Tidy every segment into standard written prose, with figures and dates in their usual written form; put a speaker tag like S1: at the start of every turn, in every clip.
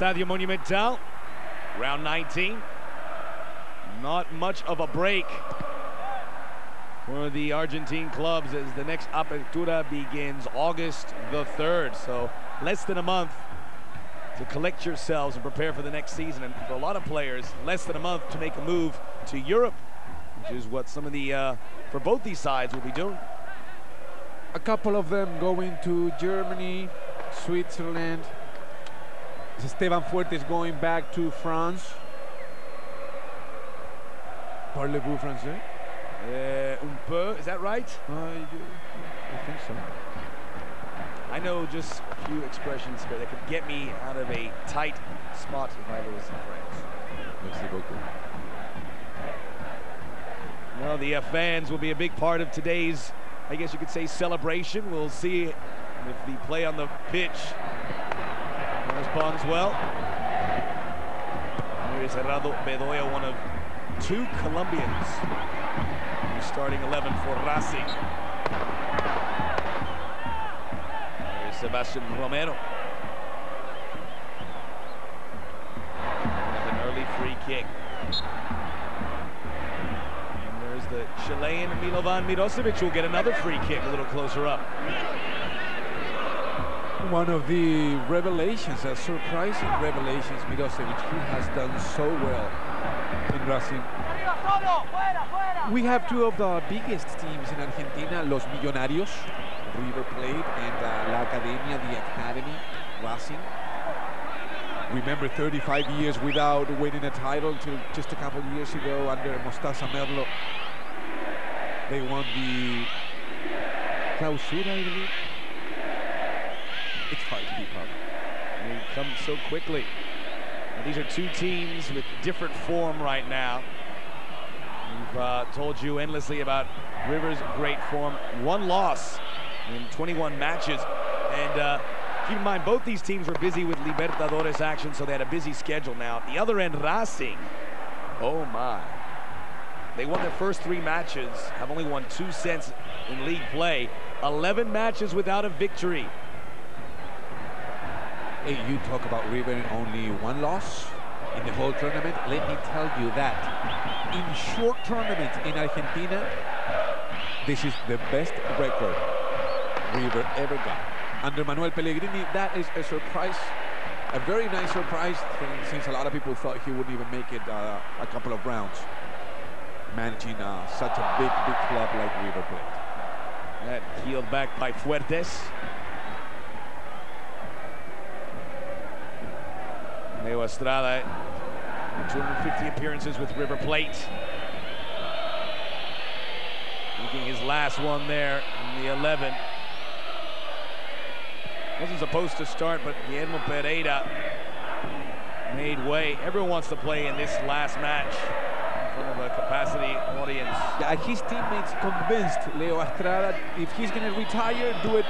S1: Estadio Monumental, round 19. Not much of a break for the Argentine clubs as the next Apertura begins August the 3rd. So less than a month to collect yourselves and prepare for the next season. And for a lot of players, less than a month to make a move to Europe, which is what some of the, for both these sides will be doing.
S2: A couple of them going to Germany, Switzerland. Esteban Fuertes going back to France. Parlez-vous français?
S1: Un peu, is that right?
S2: I think so.
S1: I know just a few expressions here that could get me out of a tight spot if I was in France.
S2: Merci beaucoup.
S1: Well, the fans will be a big part of today's, I guess you could say, celebration. We'll see if the play on the pitch responds well. Here's Bedoya, one of two Colombians. Starting 11 for Racing. There's Sebastian Romero. An early free kick. And there's the Chilean Milovan Mirosevic who will get another free kick a little closer up.
S2: One of the revelations, surprising revelations, Mirosevic, who has done so well in Racing. We have two of the biggest teams in Argentina, Los Millonarios, River Plate, and La Academia, the Academy, Racing. Remember 35 years without winning a title till just a couple of years ago under Mostaza Merlo. They won the Clausura, I believe. It's hard to keep up.
S1: They come so quickly. Now, these are two teams with different form right now. We've told you endlessly about River's great form. One loss in 21 matches. And keep in mind, both these teams were busy with Libertadores action, so they had a busy schedule now. At the other end, Racing, oh my. They won their first 3 matches, have only won 2 cents in league play. 11 matches without a victory.
S2: Hey, you talk about River in only 1 loss in the whole tournament. Let me tell you that in short tournaments in Argentina, this is the best record River ever got. Under Manuel Pellegrini, that is a surprise, a very nice surprise, since a lot of people thought he wouldn't even make it a couple of rounds, managing such a big club like River Plate.
S1: That healed back by Fuertes. Leo Astrada, 250 appearances with River Plate. Making his last one there in the 11. Wasn't supposed to start, but Guillermo Pereyra made way. Everyone wants to play in this last match in front of a capacity audience.
S2: Yeah, his teammates convinced Leo Astrada, if he's going to retire, do it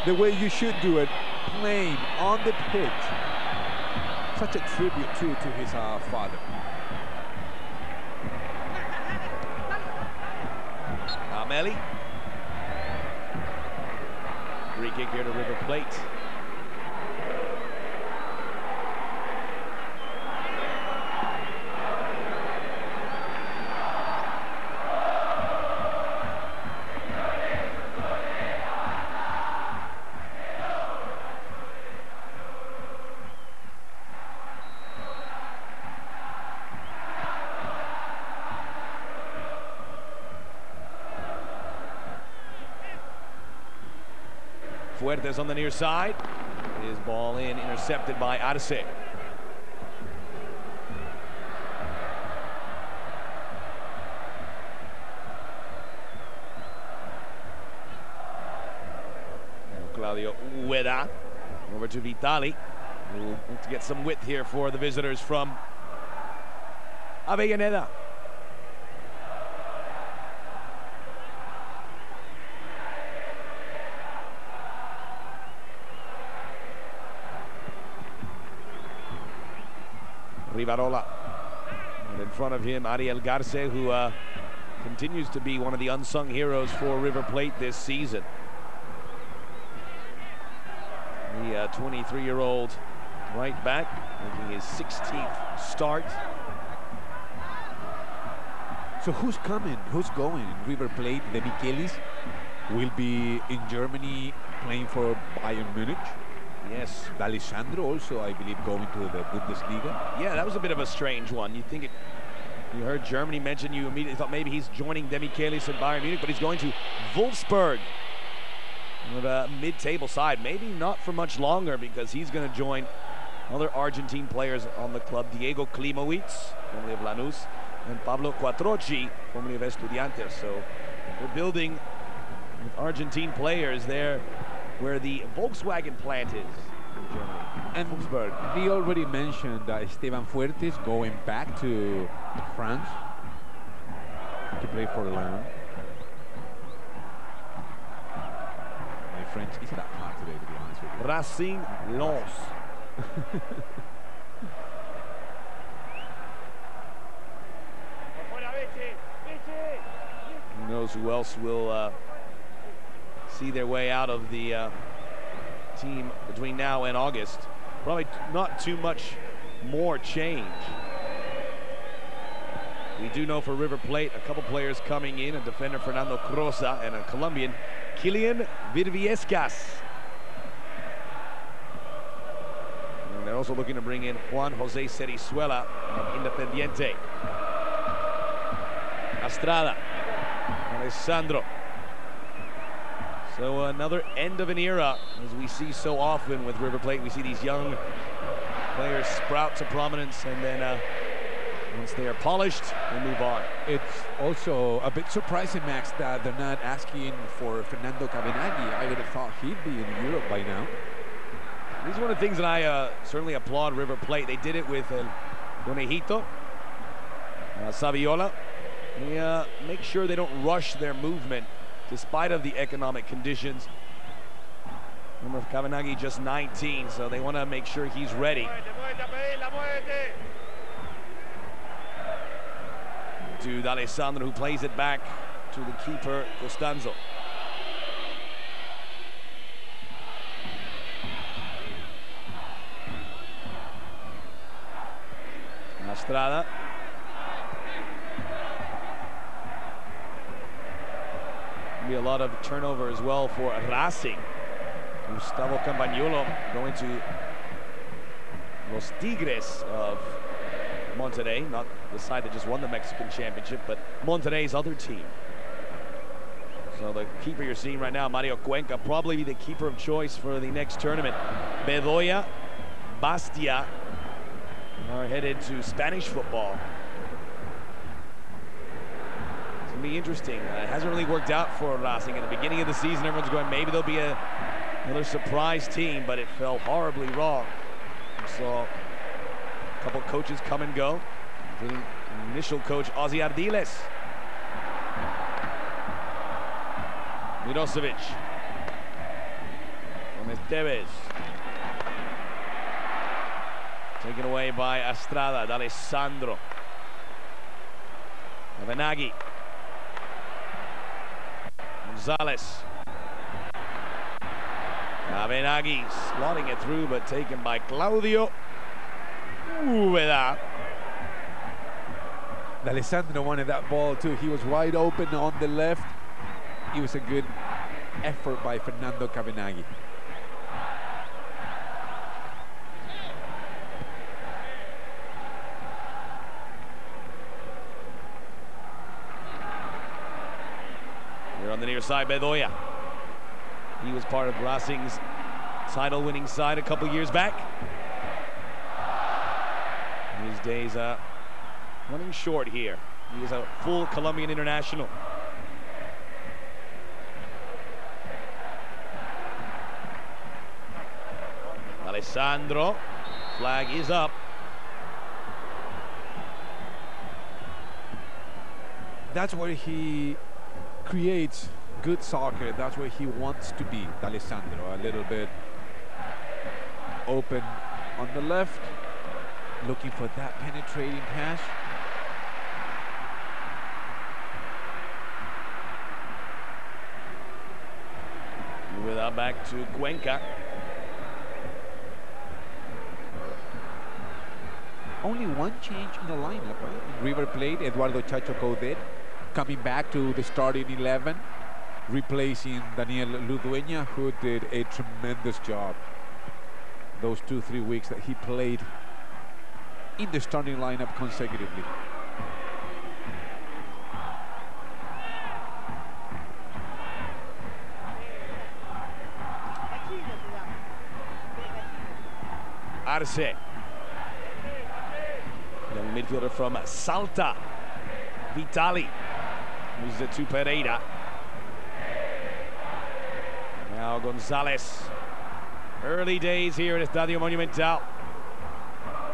S2: the way you should do it, playing on the pitch. Such a tribute to his father.
S1: Ameli. Free kick here to River Plate. Fuertes on the near side. His ball in, intercepted by Arce. Claudio Ubeda over to Vitali. We'll look to get some width here for the visitors from Avellaneda. Rivarola. And in front of him, Ariel Garcé, who continues to be one of the unsung heroes for River Plate this season. The 23-year-old right back, making his 16th start.
S2: So who's coming? Who's going? River Plate, Demichelis will be in Germany playing for Bayern Munich.
S1: Yes.
S2: D'Alessandro also, I believe, going to the Bundesliga.
S1: Yeah, that was a bit of a strange one. You think you heard Germany mentioned, you immediately thought maybe he's joining Demichelis at Bayern Munich, but he's going to Wolfsburg, the mid-table side. Maybe not for much longer, because he's going to join other Argentine players on the club. Diego Klimowicz, formerly of Lanús, and Pablo Quattrochi, formerly of Estudiantes. So we're building with Argentine players there where the Volkswagen plant is in Germany.
S2: And
S1: Wolfsburg.
S2: we already mentioned Esteban Fuertes going back to France to play for Lyon. My French is that hard today, to be honest with you.
S1: Racing Lens. Who knows who else will see their way out of the team between now and August. Probably not too much more change. We do know for River Plate, a couple players coming in, a defender Fernando Crosa and a Colombian Kilian Virviescas. And they're also looking to bring in Juan Jose Cerizuela from Independiente. Astrada, Alessandro. So another end of an era, as we see so often with River Plate. We see these young players sprout to prominence, and then once they are polished, they move on.
S2: It's also a bit surprising, Max, that they're not asking for Fernando Cavenaghi. I would have thought he'd be in Europe by now.
S1: This is one of the things that I certainly applaud River Plate. They did it with Conejito, Saviola. They make sure they don't rush their movement despite of the economic conditions. Remember, Cavenaghi just 19, so they want to make sure he's ready. To D'Alessandro, who plays it back to the keeper, Costanzo. Astrada. Be a lot of turnover as well for Racing. Gustavo Campagnolo going to Los Tigres of Monterrey, not the side that just won the Mexican championship, but Monterrey's other team. So the keeper you're seeing right now, Mario Cuenca, probably be the keeper of choice for the next tournament. Bedoya, Bastia are headed to Spanish football. It's going to be interesting. It hasn't really worked out for Racing. At the beginning of the season, everyone's going, maybe there'll be another surprise team, but it fell horribly wrong. We saw a couple coaches come and go, including initial coach Ozzy Ardiles. Mirosevic. Gomez Tevez. Taken away by Astrada, D'Alessandro. Cavenaghi. Gonzalez. Cavenaghi slotting it through, but taken by Claudio Ubeda.
S2: D'Alessandro wanted that ball too. He was wide open on the left. It was a good effort by Fernando Cavenaghi.
S1: Here on the near side, Bedoya. He was part of Racing's title-winning side a couple years back. His days running short here. He is a full Colombian international. Alessandro, flag is up.
S2: That's where he creates good soccer. That's where he wants to be, D'Alessandro. A little bit open on the left, looking for that penetrating pass. Ubeda
S1: back to Cuenca.
S2: only one change in the lineup, right? River played Eduardo Coudet coming back to the starting 11, replacing Daniel Ludueña, who did a tremendous job those 2-3 weeks that he played in the starting lineup consecutively.
S1: Arce, young midfielder from Salta. Vitali moves it to Pereyra. Now González. Early days here at Estadio Monumental.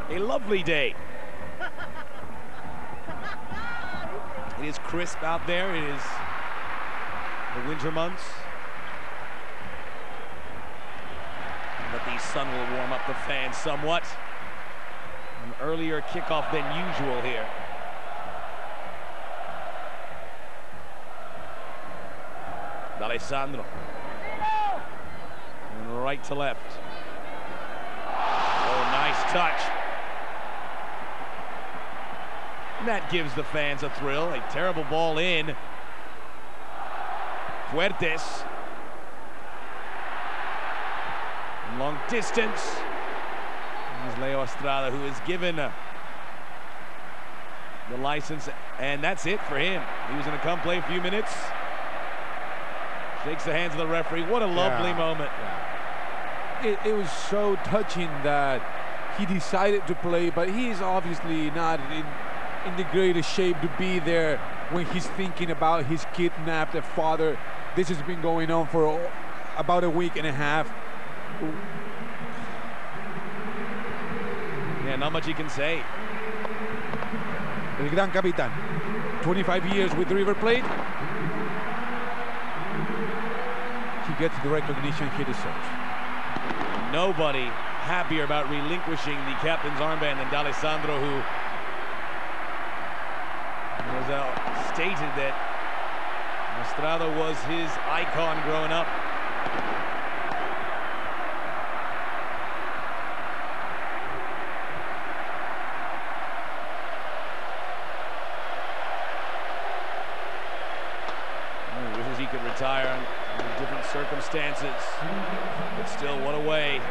S1: A lovely day. It is crisp out there. It is the winter months. But the sun will warm up the fans somewhat. An earlier kickoff than usual here. Lisandro. And right to left. Oh, nice touch. And that gives the fans a thrill. A terrible ball in. Fuertes. Long distance. Here's Leo Astrada, who is given the license, and that's it for him. He was going to come play a few minutes. Shakes the hands of the referee. What a lovely moment.
S2: Yeah. It was so touching that he decided to play, but he's obviously not in the greatest shape to be there when he's thinking about his kidnapped father. This has been going on for about a week and a half.
S1: Yeah, not much he can say.
S2: El gran capitán. 25 years with River Plate. He gets the recognition he deserves.
S1: Nobody happier about relinquishing the captain's armband than D'Alessandro, who was stated that Astrada was his icon growing up. Wishes he could retire under different circumstances, but still, what a way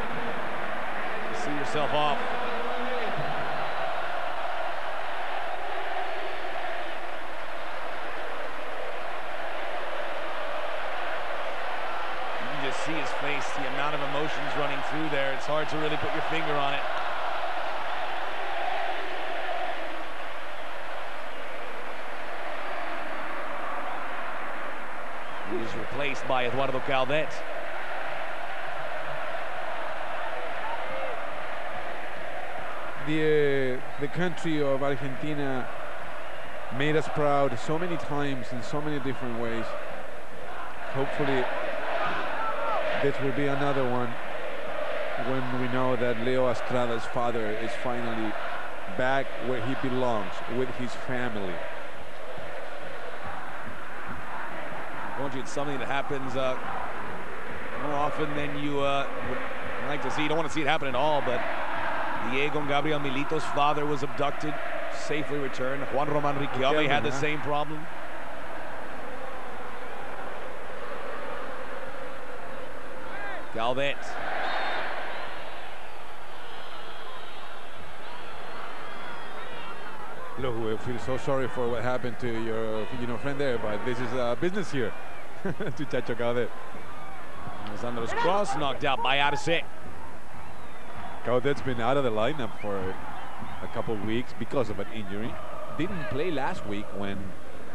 S1: to see yourself off. See his face, the amount of emotions running through there. It's hard to really put your finger on it. He was replaced by Eduardo Coudet.
S2: The country of Argentina made us proud so many times in so many different ways. Hopefully this will be another one when we know that Leo Astrada's father is finally back where he belongs, with his family.
S1: It's something that happens more often than you would like to see. You don't want to see it happen at all, but Diego and Gabriel Milito's father was abducted, safely returned. Juan Roman Riquelme had the same problem. Coudet.
S2: Look, we feel so sorry for what happened to your friend there, but this is business here. To Chacho Coudet.
S1: Lisandro's cross knocked out by Arce.
S2: Caudet's been out of the lineup for a couple weeks because of an injury. Didn't play last week when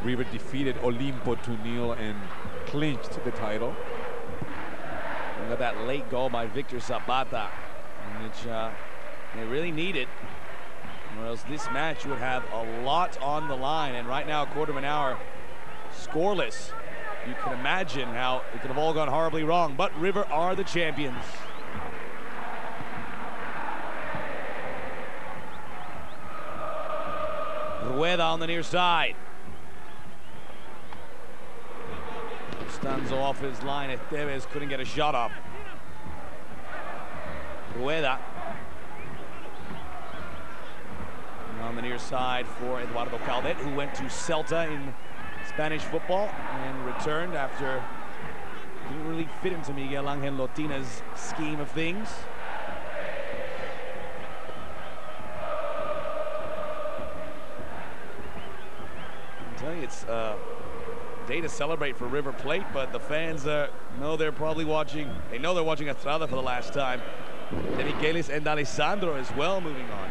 S2: River defeated Olimpo 2-0 and clinched the title.
S1: And got that late goal by Víctor Zapata, which they really needed, or else this match would have a lot on the line. And right now, a quarter of an hour scoreless. You can imagine how it could have all gone horribly wrong, but River are the champions. Rueda on the near side. Costanzo off his line. Esteves couldn't get a shot up. Rueda. side for Eduardo Coudet, who went to Celta in Spanish football and returned after didn't really fit into Miguel Ángel Lotina's scheme of things. I tell you, it's a day to celebrate for River Plate, but the fans know they're probably watching. They know they're watching Astrada for the last time. Demichelis and Alessandro as well moving on.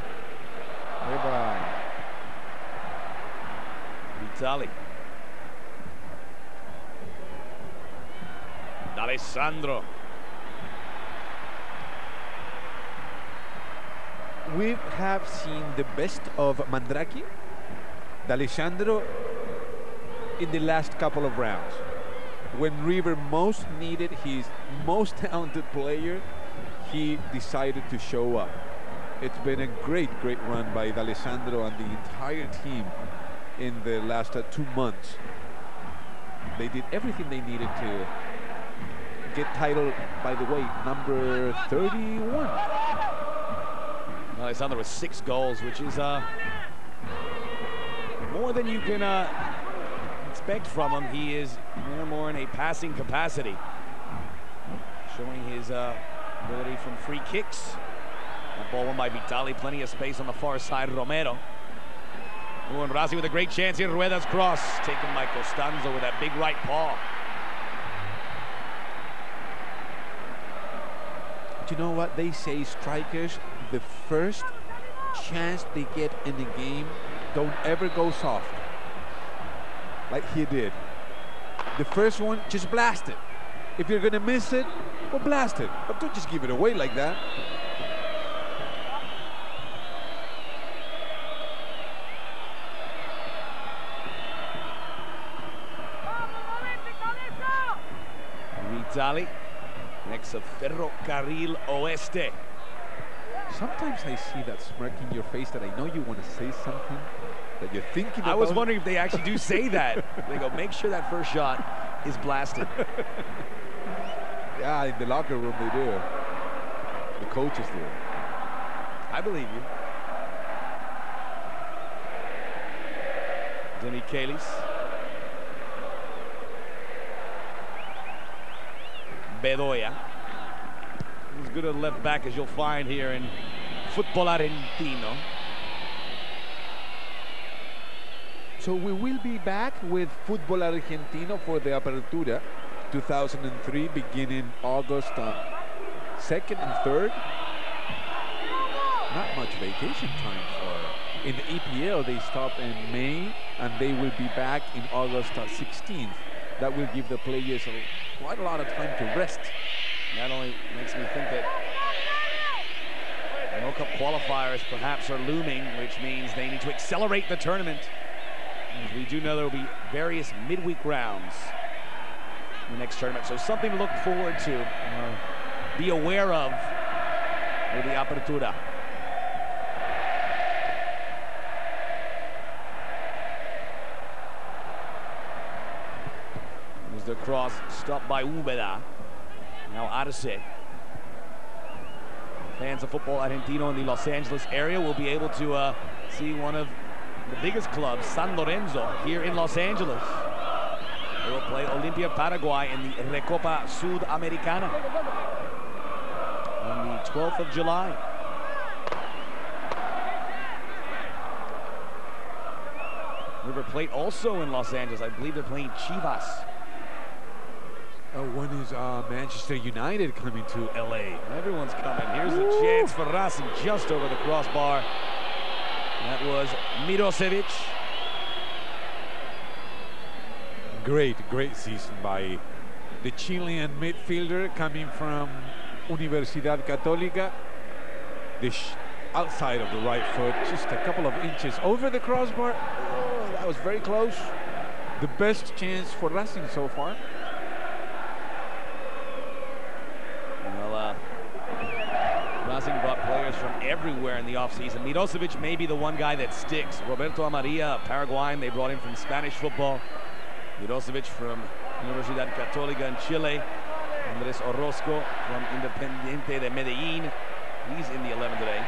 S1: Vitali. Alessandro.
S2: We have seen the best of Mandraki, Alessandro, in the last couple of rounds. When River most needed his most talented player, he decided to show up. It's been a great run by Alessandro and the entire team in the last 2 months. They did everything they needed to get title, by the way, number 31.
S1: Alessandro with 6 goals, which is more than you can expect from him. He is more in a passing capacity, showing his ability from free kicks. That ball won by Vitali, plenty of space on the far side, Romero. Oh, and Rossi with a great chance here, Rueda's cross, taken by Costanzo with that big right paw.
S2: Do you know what they say, strikers, the first chance they get in the game, don't ever go soft, like he did. The first one, just blast it. If you're gonna miss it, well, blast it, but don't just give it away like that.
S1: Vitali, next of Ferrocarril Oeste.
S2: Sometimes I see that smirk in your face that I know you want to say something that you're thinking about.
S1: I was wondering if they actually do say that. They go, make sure that first shot is blasted.
S2: Yeah, in the locker room they do. The coaches do.
S1: I believe you. Demichelis. Bedoya. As good a left back as you'll find here in Football Argentino.
S2: So we will be back with Football Argentino for the Apertura 2003, beginning August 2nd and 3rd. Not much vacation time for. In the EPL, they stop in May, and they will be back in August 16th. That will give the players quite a lot of time to rest.
S1: That only makes me think that World Cup qualifiers perhaps are looming, which means they need to accelerate the tournament. As we do know there will be various midweek rounds in the next tournament, so something to look forward to, be aware of with the Apertura. There's the cross, stopped by Ubeda. Now Arce. Fans of Football Argentino in the Los Angeles area will be able to see one of the biggest clubs, San Lorenzo, here in Los Angeles. They will play Olimpia Paraguay in the Recopa Sudamericana on the 12th of July. River Plate also in Los Angeles. I believe they're playing Chivas.
S2: When is Manchester United coming to LA?
S1: Everyone's coming. Here's a chance for Racing just over the crossbar. That was Mirosevic.
S2: Great season by the Chilean midfielder coming from Universidad Católica. The outside of the right foot, just a couple of inches over the crossbar. Oh, that was very close. The best chance for Racing so far.
S1: Racing brought players from everywhere in the offseason. Mirosevic may be the one guy that sticks. Roberto Amaria, Paraguayan, they brought him from Spanish football. Mirosevic from Universidad Católica in Chile. Andrés Orozco from Independiente de Medellín. He's in the 11 today.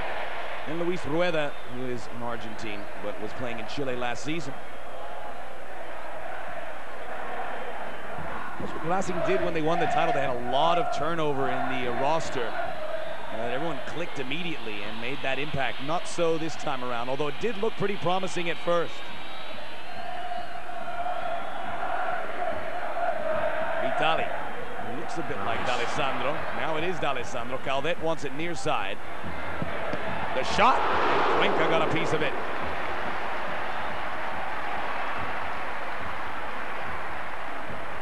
S1: And Luis Rueda, who is an Argentine, but was playing in Chile last season. That's what Racing did when they won the title. They had a lot of turnover in the roster. Everyone clicked immediately and made that impact. Not so this time around, although it did look pretty promising at first. Vitali. Looks a bit like D'Alessandro. Now it is D'Alessandro. Coudet wants it near side. The shot. Cuenca got a piece of it.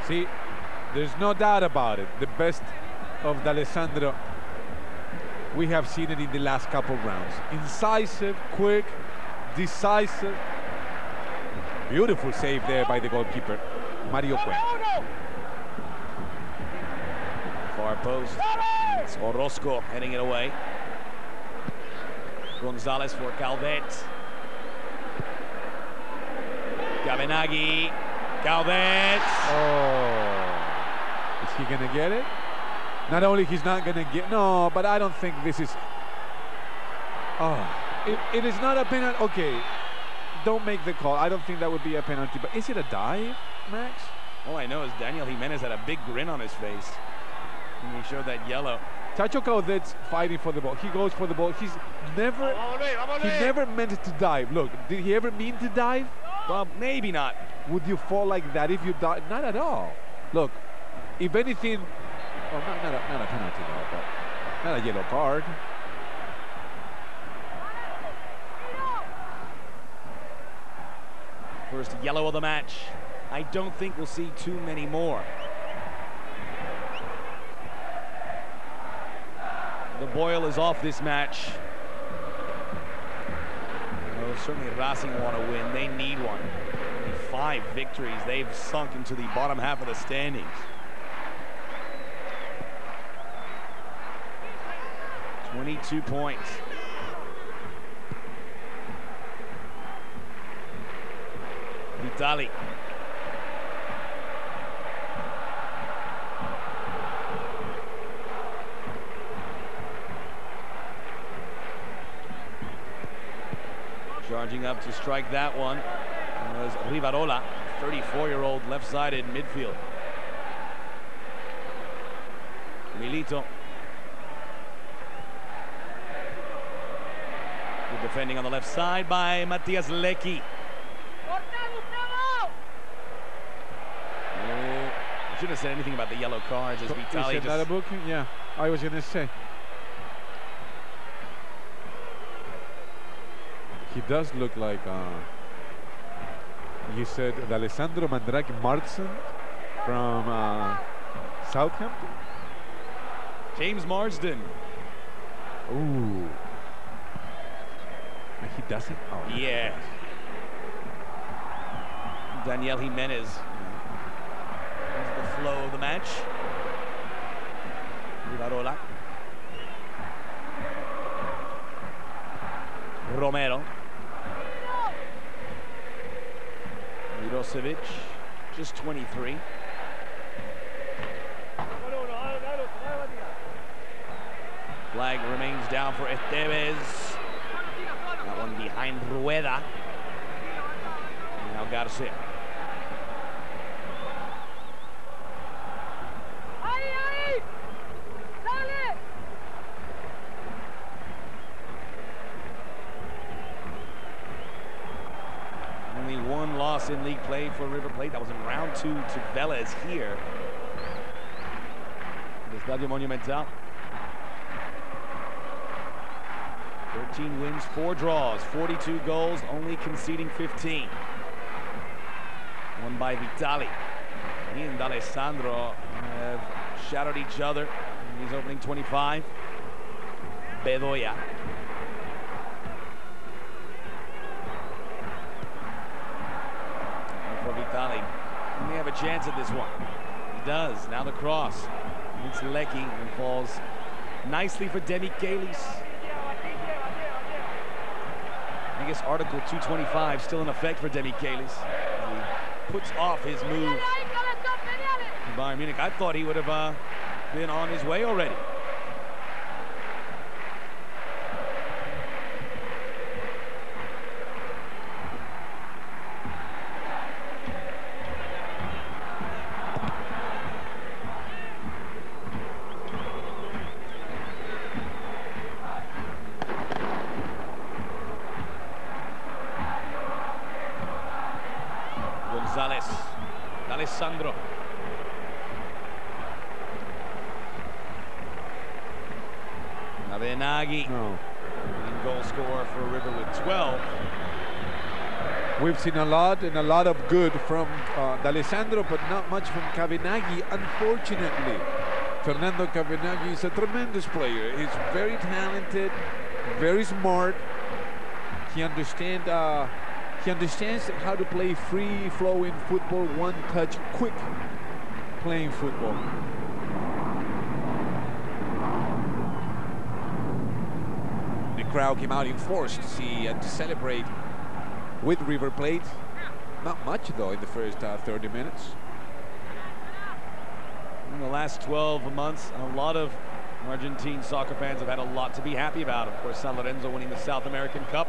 S2: See, there's no doubt about it. The best of D'Alessandro. We have seen it in the last couple rounds. Incisive, quick, decisive. Beautiful save there by the goalkeeper, Mario Cuenca.
S1: Far post. It's Orozco heading it away. González for Coudet. Cavenaghi. Coudet.
S2: Oh. Is he going to get it? Not only he's not going to get... No, but I don't think this is... Oh. It is not a penalty. Okay. Don't make the call. I don't think that would be a penalty. But is it a dive, Max?
S1: All I know is Daniel Jimenez had a big grin on his face when he showed that yellow.
S2: Chacho Caudet's fighting for the ball. He goes for the ball. He never meant to dive. Look, did he ever mean to dive?
S1: Well, maybe not.
S2: Would you fall like that if you dive? Not at all. Look, if anything, well, not a penalty, though, but not a yellow card.
S1: First yellow of the match. I don't think we'll see too many more. The boil is off this match. Well, certainly Racing want to win. They need one. Only 5 victories. They've sunk into the bottom half of the standings. $22 points. Vitali. Charging up to strike that one was Rivarola, 34-year-old left-sided midfield. Milito. Good defending on the left side by Matias Lequi. I shouldn't have said anything about the yellow cards as Vitali just...
S2: That a booking? Yeah, I was going to say. He does look like, you said, Alessandro Mandrake Marsden from Southampton?
S1: James Marsden.
S2: Ooh. He doesn't? Oh,
S1: yeah. Daniel Jimenez. Into the flow of the match. Rivarola. Romero. Mirosevic, just 23. Flag remains down for Esteves. That one behind Rueda. Now Garcé. In league play for River Plate. That was in round 2 to Vélez here. The Estadio Monumental. 13 wins, 4 draws, 42 goals, only conceding 15. Won by Vitali. He and D'Alessandro have shadowed each other in these opening 25. Bedoya. Vitali may have a chance at this one. He does. Now the cross. It's Lequi and falls nicely for Demichelis. I guess Article 225 still in effect for Demichelis. He puts off his move to Bayern Munich. I thought he would have been on his way already. Lisandro. Cavenaghi, leading goal scorer for River with 12.
S2: We've seen a lot and a lot of good from D'Alessandro, but not much from Cavenaghi, unfortunately. Fernando Cavenaghi is a tremendous player. He's very talented, very smart. He understands how to play free-flowing football, one-touch, quick playing football. The crowd came out in force to see and to celebrate with River Plate. Not much, though, in the first 30 minutes.
S1: In the last 12 months, a lot of Argentine soccer fans have had a lot to be happy about. Of course, San Lorenzo winning the South American Cup,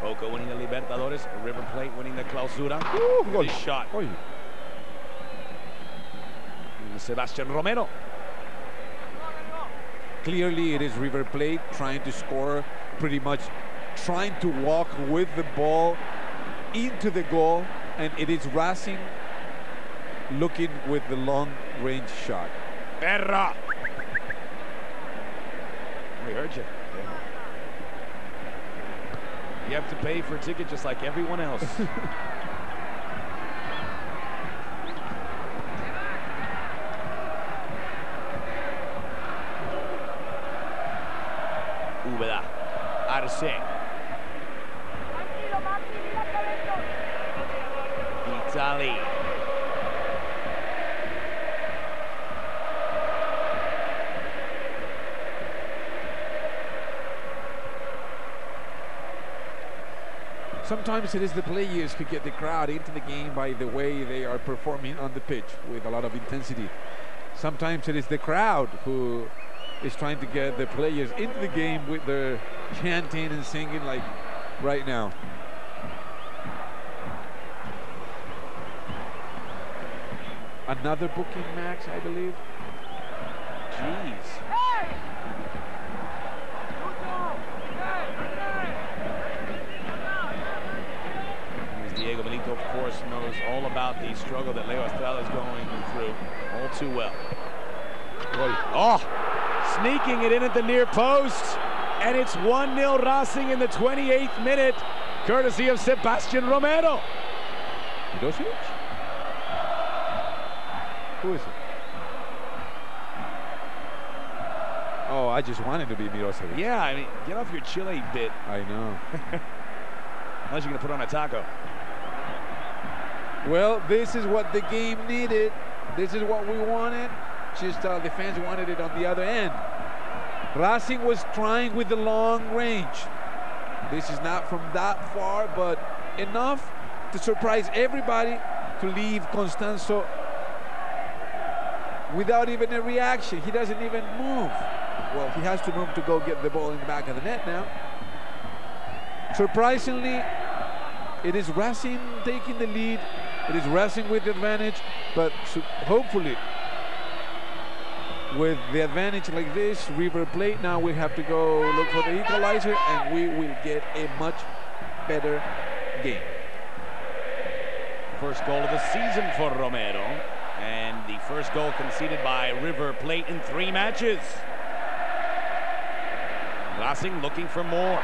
S1: Boca winning the Libertadores, River Plate winning the Clausura. Good shot. Sebastian Romero.
S2: Clearly, it is River Plate trying to score, pretty much trying to walk with the ball into the goal, and it is Racing looking with the long-range shot.
S1: Perra. We heard you. You have to pay for a ticket just like everyone else. Ubeda. Arce. Vitali.
S2: Sometimes it is the players who get the crowd into the game by the way they are performing on the pitch with a lot of intensity. Sometimes it is the crowd who is trying to get the players into the game with their chanting and singing like right now. Another booking, Max, I believe.
S1: Jeez. Milito, of course, knows all about the struggle that Leo Astrada is going through all too well. Oh, sneaking it in at the near post, and it's 1-0 Racing in the 28th minute, courtesy of Sebastian Romero.
S2: Mirosevic? Who is it? Oh, I just wanted to be Mirosevic.
S1: Yeah, I mean, get off your Chile bit.
S2: I know.
S1: Unless you're going to put on a taco.
S2: Well, this is what the game needed. This is what we wanted. Just the fans wanted it on the other end. Racing was trying with the long range. This is not from that far, but enough to surprise everybody, to leave Costanzo without even a reaction. He doesn't even move. Well, he has to move to go get the ball in the back of the net now. Surprisingly, it is Racing taking the lead. It is Racing with the advantage, but hopefully with the advantage like this, River Plate now we have to go look for the equalizer, and we will get a much better game.
S1: First goal of the season for Romero, and the first goal conceded by River Plate in 3 matches. Racing looking for more.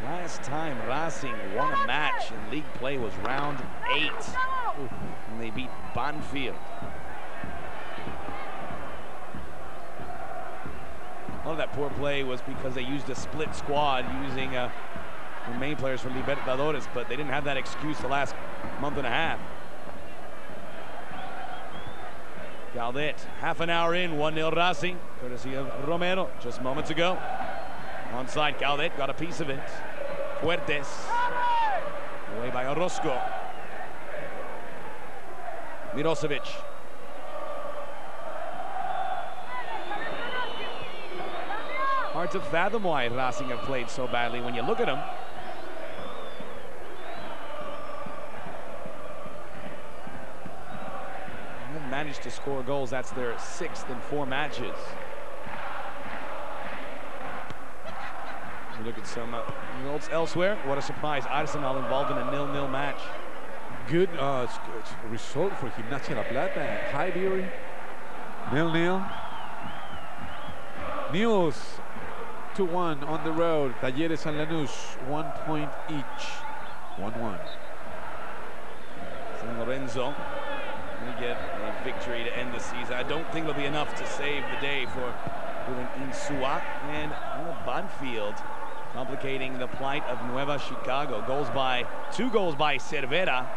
S1: Last time Racing won a match in league play was round 8 when they beat Banfield. A lot of that poor play was because they used a split squad using the main players from Libertadores, but they didn't have that excuse the last month and a half. Coudet, half an hour in, 1-0 Racing, courtesy of Romero just moments ago. Onside, Coudet got a piece of it. Fuertes, away by Orozco. Mirosevic. Hard to fathom why Racing have played so badly when you look at them. They haven't managed to score goals. That's their 6th in 4 matches. We look at some results elsewhere. What a surprise. Arsenal involved in a 0-0 match.
S2: Good result for Gimnasia La Plata. Highbury, 0-0. News 2-1 on the road. Talleres and Lanús, 1 point each. 1-1.
S1: San Lorenzo we get a victory to end the season. I don't think it'll be enough to save the day for Insua and Banfield, complicating the plight of Nueva Chicago. Two goals by Cervera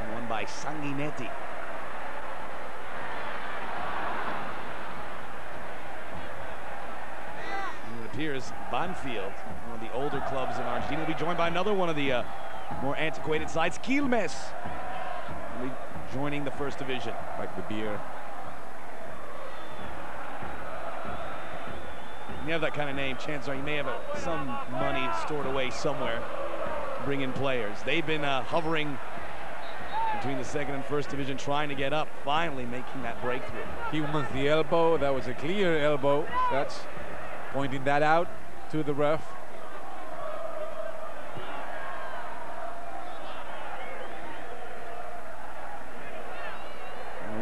S1: and one by Sanguinetti. And it appears Banfield, one of the older clubs in Argentina, will be joined by another one of the more antiquated sides, Quilmes, will be joining the first division.
S2: Like the beer.
S1: When you have that kind of name, chances are you may have some money stored away somewhere to bring in players. They've been hovering between the second and first division, trying to get up, finally making that breakthrough.
S2: He wants the elbow. That was a clear elbow. That's pointing that out to the ref.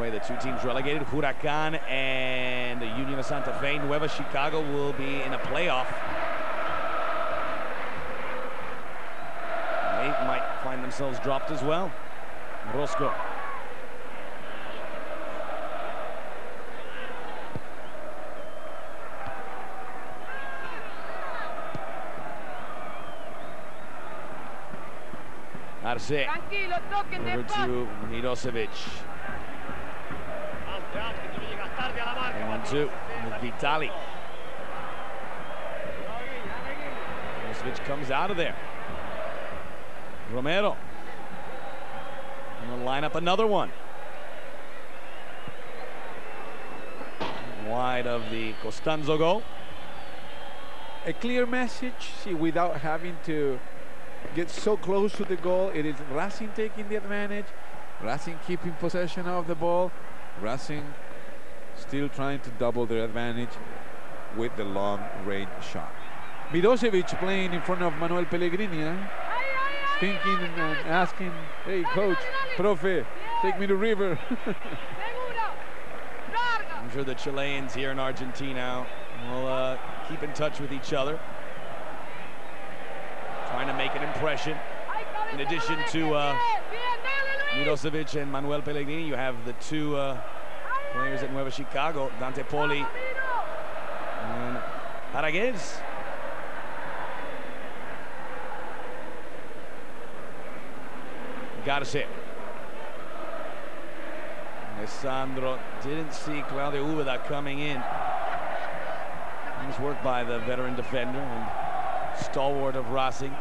S1: The two teams relegated, Huracan and the Union of Santa Fe. Nueva Chicago will be in a playoff. They might find themselves dropped as well. Orozco. Arce. Over to Mirosevic. 1-2 with Vitali. Mirosevic comes out of there. Romero. And they'll line up another one. Wide of the Costanzo goal.
S2: A clear message, see, without having to get so close to the goal. It is Racing taking the advantage, Racing keeping possession of the ball, Racing still trying to double their advantage with the long-range shot. Mirosevic playing in front of Manuel Pellegrini, thinking and asking, hey coach, profe, take me to River.
S1: I'm sure the Chileans here in Argentina will keep in touch with each other, trying to make an impression. In addition to Mirosevic and Manuel Pellegrini, you have the two players at Nueva Chicago, Dante Poli and Araguez. Garcé. Lisandro didn't see Claudio Ubeda coming in. Nice work by the veteran defender and stalwart of Racing.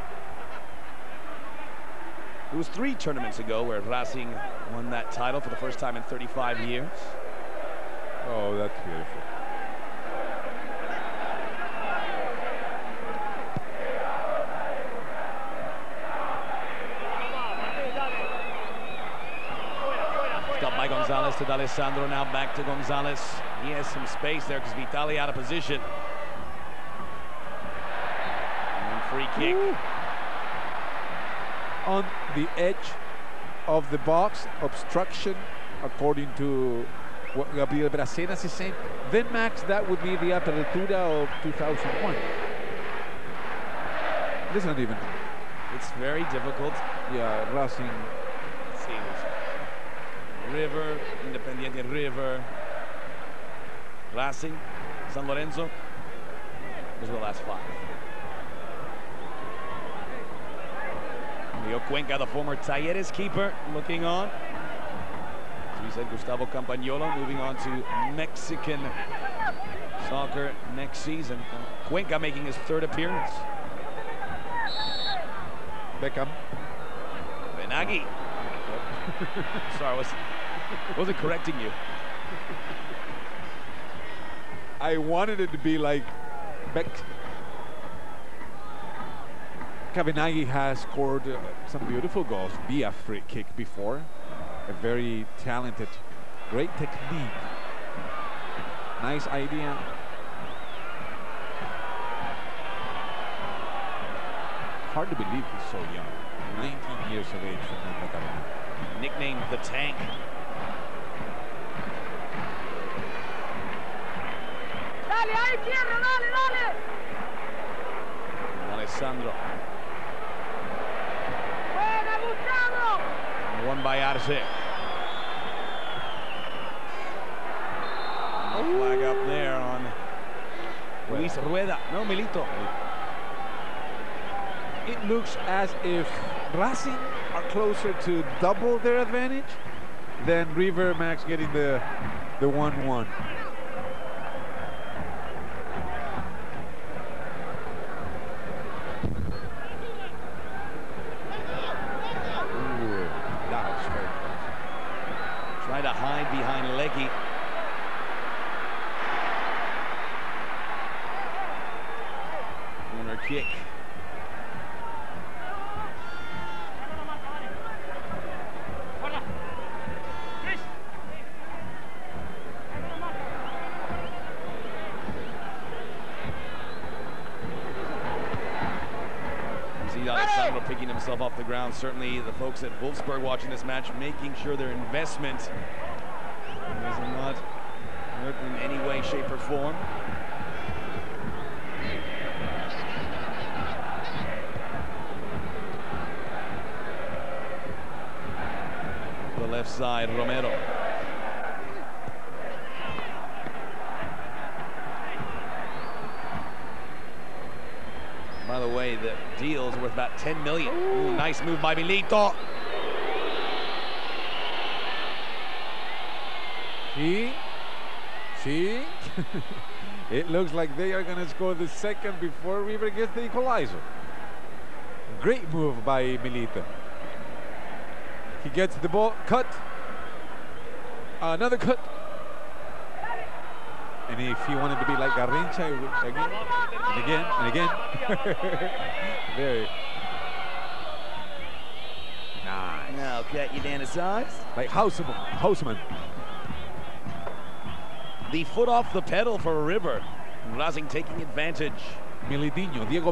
S1: It was 3 tournaments ago where Racing won that title for the first time in 35 years.
S2: Oh, that's beautiful.
S1: Stopped by Gonzalez to D'Alessandro, now back to Gonzalez. He has some space there because Vitali out of position. And free kick.
S2: Ooh. On the edge of the box, obstruction, according to what Gabriel Bracenas is saying. Then, Max, that would be the Apertura of 2001. This is not even.
S1: It's very difficult.
S2: Yeah, Racing.
S1: Let's see. River, Independiente River, Racing, San Lorenzo. Those are the last 5. Leo Cuenca, the former Talleres keeper, looking on. As we said, Gustavo Campagnolo moving on to Mexican soccer next season. Cuenca making his 3rd appearance.
S2: Beckham.
S1: Cavenaghi. Sorry, wasn't correcting you.
S2: I wanted it to be like Beck. Cavenaghi has scored some beautiful goals via free kick before. A very talented, great technique. Nice idea. hard to believe he's so young. 19 years of age from Cavenaghi.
S1: Nicknamed the Tank.
S3: Dale, ahí cierra, dale, dale.
S1: Lisandro.
S3: Buena, Gustavo.
S1: Won by Arce. Flag up there on Luis Rueda. No, Milito.
S2: It looks as if Racing are closer to double their advantage than River Max getting the 1-1.
S1: Trying to hide behind Lequi. Corner kick. Alessandro picking himself off the ground. Certainly the folks at Wolfsburg watching this match making sure their investment is not hurt in any way, shape, or form. The left side, Romero. By the way, the deal's worth about 10 million. Ooh, nice move by Milito.
S2: See? It looks like they are going to score the second before River gets the equalizer. Great move by Milito. He gets the ball, cut. Another cut. And if he wanted to be like Garrincha, again, and again, and again. Very nice.
S1: Now, get you down to size.
S2: Like Houseman.
S1: The foot off the pedal for River. Racing taking advantage.
S2: Diego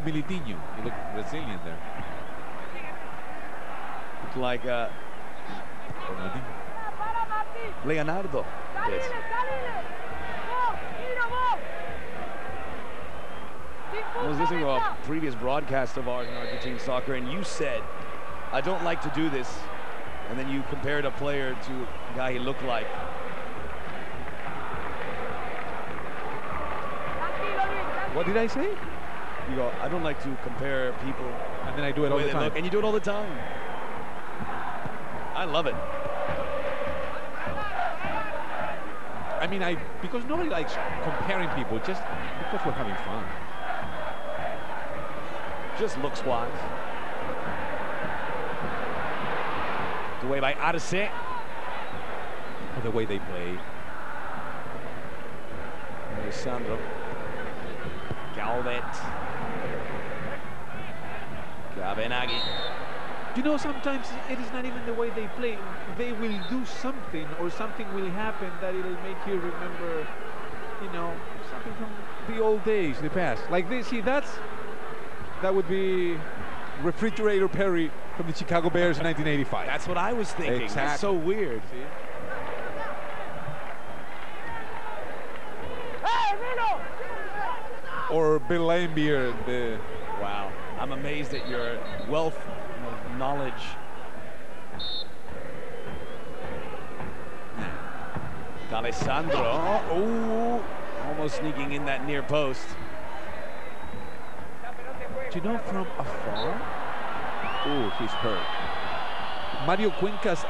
S2: Militinho. He looked Brazilian there.
S1: Looked like Leonardo did. I was listening to a previous broadcast of ours in Argentine soccer, and you said, I don't like to do this. And then you compared a player to a guy he looked like.
S2: What did I say?
S1: You go, I don't like to compare people.
S2: And then I do it all the time.
S1: And you do it all the time. I love it.
S2: I mean, because nobody likes comparing people, just because we're having fun.
S1: Just looks-wise. The way by Arce.
S2: Or the way they play.
S1: Lisandro. Coudet. Cavenaghi.
S2: You know, sometimes it is not even the way they play. They will do something, or something will happen that it'll make you remember, you know, something from the old days, the past. Like this, see, that would be Refrigerator Perry from the Chicago Bears in 1985.
S1: That's what I was thinking.
S2: Exactly.
S1: That's so weird.
S2: See? Or Bill Laimbeer.
S1: Wow. I'm amazed at your wealth of knowledge. Alessandro. Oh, almost sneaking in that near post.
S2: Do you know from afar? Oh, he's hurt. Mario Cuenca's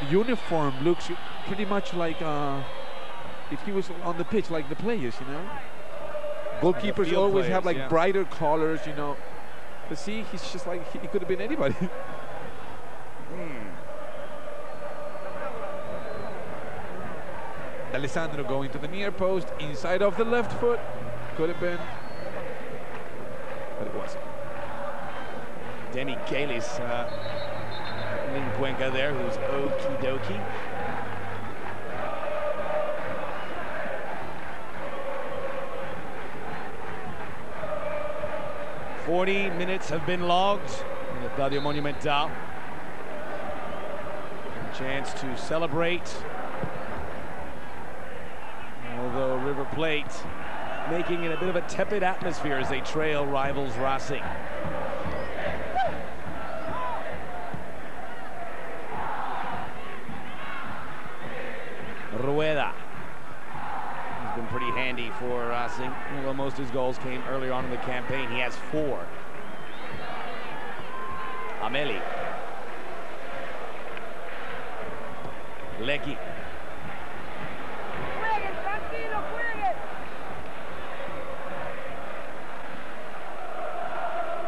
S2: uniform looks pretty much like if he was on the pitch, like the players, you know. Goalkeepers
S1: like
S2: always
S1: players,
S2: have like
S1: yeah.
S2: brighter colors, you know. But see, he's just like, he could have been anybody. Alessandro going to the near post, inside of the left foot. Could have been, but it wasn't.
S1: Demichelis in Cuenca there, who's okie dokie. 40 minutes have been logged in the Estadio Monumental. A chance to celebrate. Although River Plate making it a bit of a tepid atmosphere as they trail rivals Racing. Rueda. He's been pretty handy for Racing, although most of his goals came earlier on in the campaign. He has 4. Ameli. Lequi.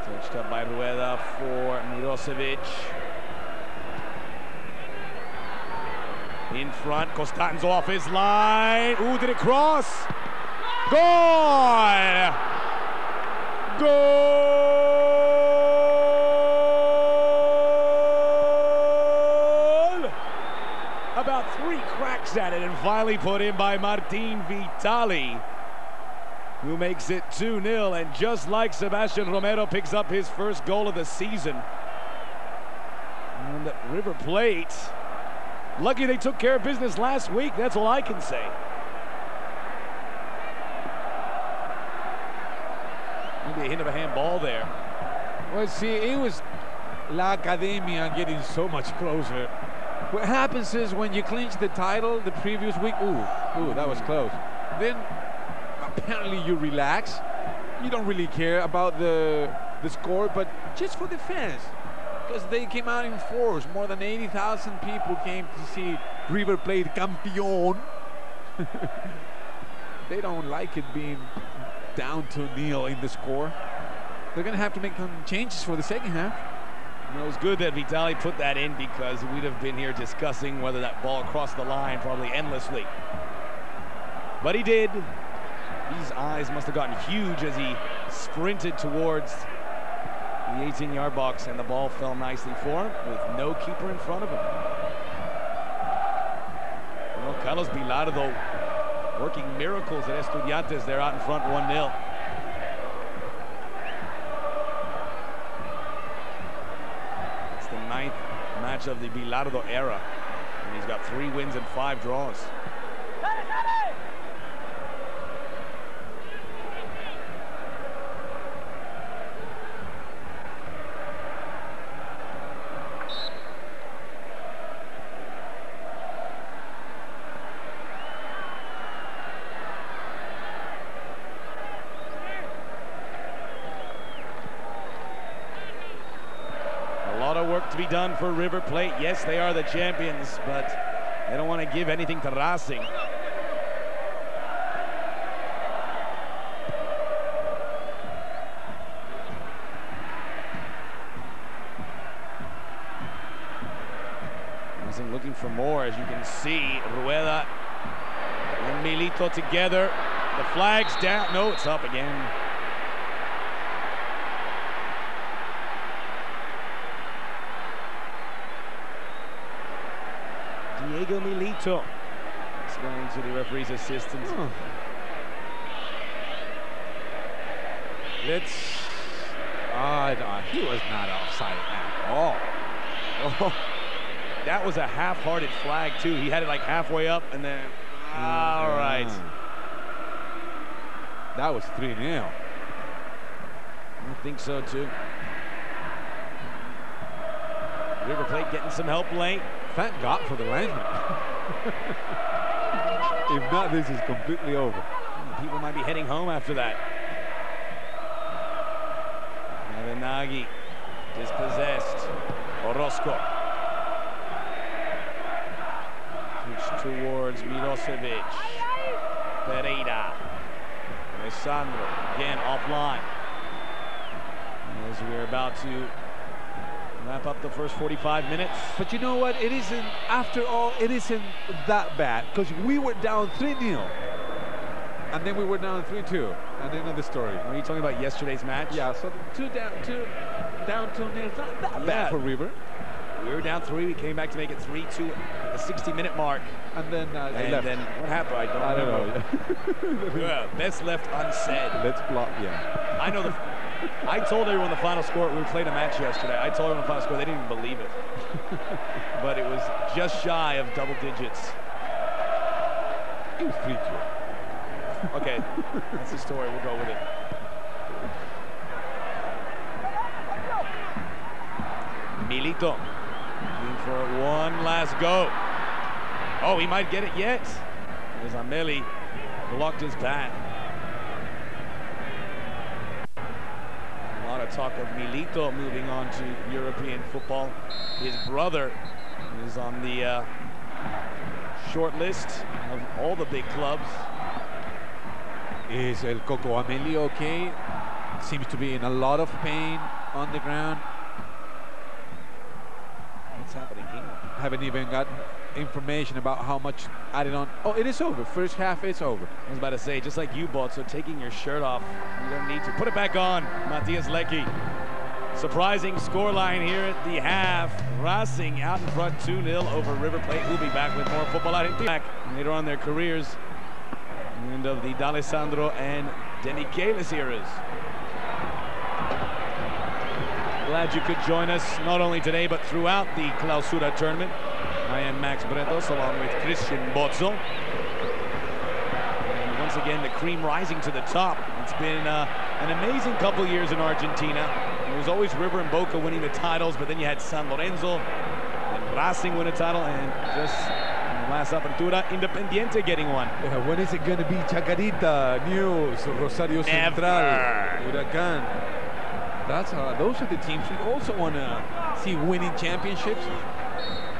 S1: Touched up by Rueda for Mirosevic. In front, Costanzo off his line. Ooh, did it cross? Goal! Goal! About 3 cracks at it and finally put in by Martin Vitali, who makes it 2-0, and just like Sebastian Romero picks up his first goal of the season. And River Plate, lucky they took care of business last week, that's all I can say. Maybe a hint of a handball there.
S2: Well, see, it was La Academia getting so much closer. What happens is when you clinch the title the previous week, ooh, that was close. Then apparently you relax. You don't really care about the score, but just for the fans. Because they came out in force. More than 80,000 people came to see River Plate campeón. They don't like it being down 2-0 in the score. They're going to have to make some changes for the second half.
S1: You know, it was good that Vitali put that in, because we'd have been here discussing whether that ball crossed the line probably endlessly. But he did. His eyes must have gotten huge as he sprinted towards the 18-yard box, and the ball fell nicely for him with no keeper in front of him. Well, Carlos Bilardo working miracles at Estudiantes. They're out in front 1-0. It's the 9th match of the Bilardo era, and he's got 3 wins and 5 draws. To be done for River Plate. Yes, they are the champions, but they don't want to give anything to Racing. Racing looking for more, as you can see. Rueda and Milito together. The flag's down. No, it's up again. Diego Milito is going to the referee's assistant.
S2: Oh. He was not offside at all.
S1: Oh, that was a half-hearted flag too. He had it like halfway up and then, all right.
S2: That was 3-0.
S1: I think so too. River Plate getting some help late.
S2: Thank God for the linesman. If not, this is completely over.
S1: People might be heading home after that. Cavenaghi dispossessed. Orozco. Push towards Mirosevic. Pereyra. Lisandro again offline. As we're about to wrap up the first 45 minutes.
S2: But you know what? It isn't, after all, it isn't that bad, because we were down 3-0. And then we were down 3-2. And then another story.
S1: Are you talking about yesterday's match?
S2: Yeah, so down 2-0. It's not that bad for River.
S1: We were down 3. We came back to make it 3-2 at the 60-minute mark.
S2: And then
S1: then what happened? I don't know. Yeah, best left unsaid.
S2: Let's block, yeah.
S1: I know I told everyone the final score. We played a match yesterday. I told everyone the final score. They didn't even believe it. But it was just shy of double digits.
S2: It was 3-2.
S1: Okay, that's the story. We'll go with it. Milito looking for one last go. Oh, he might get it yet. As Ameli blocked his path. A lot of talk of Milito moving on to European football. His brother is on the short list of all the big clubs.
S2: Is El Coco Ameli okay? Seems to be in a lot of pain on the ground.
S1: What's happening here?
S2: Haven't even got information about how much added on. Oh, it is over. First half, it's over.
S1: I was about to say, just like you bought, so taking your shirt off, you don't need to. Put it back on, Matias Lequi. Surprising scoreline here at the half. Racing out in front 2-0 over River Plate. We'll be back with more football out in back later on their careers. End of the D'Alessandro and Demichelis eras. Glad you could join us, not only today, but throughout the Clausura tournament. I am Max Bretos, along with Christian Bozzo. And once again, the cream rising to the top. It's been an amazing couple years in Argentina. It was always River and Boca winning the titles, but then you had San Lorenzo and Racing win a title, and just in the last apertura, Independiente getting one.
S2: When is it going to be Chacarita, News, Rosario Central, Huracán? Those are the teams we also want to see winning championships.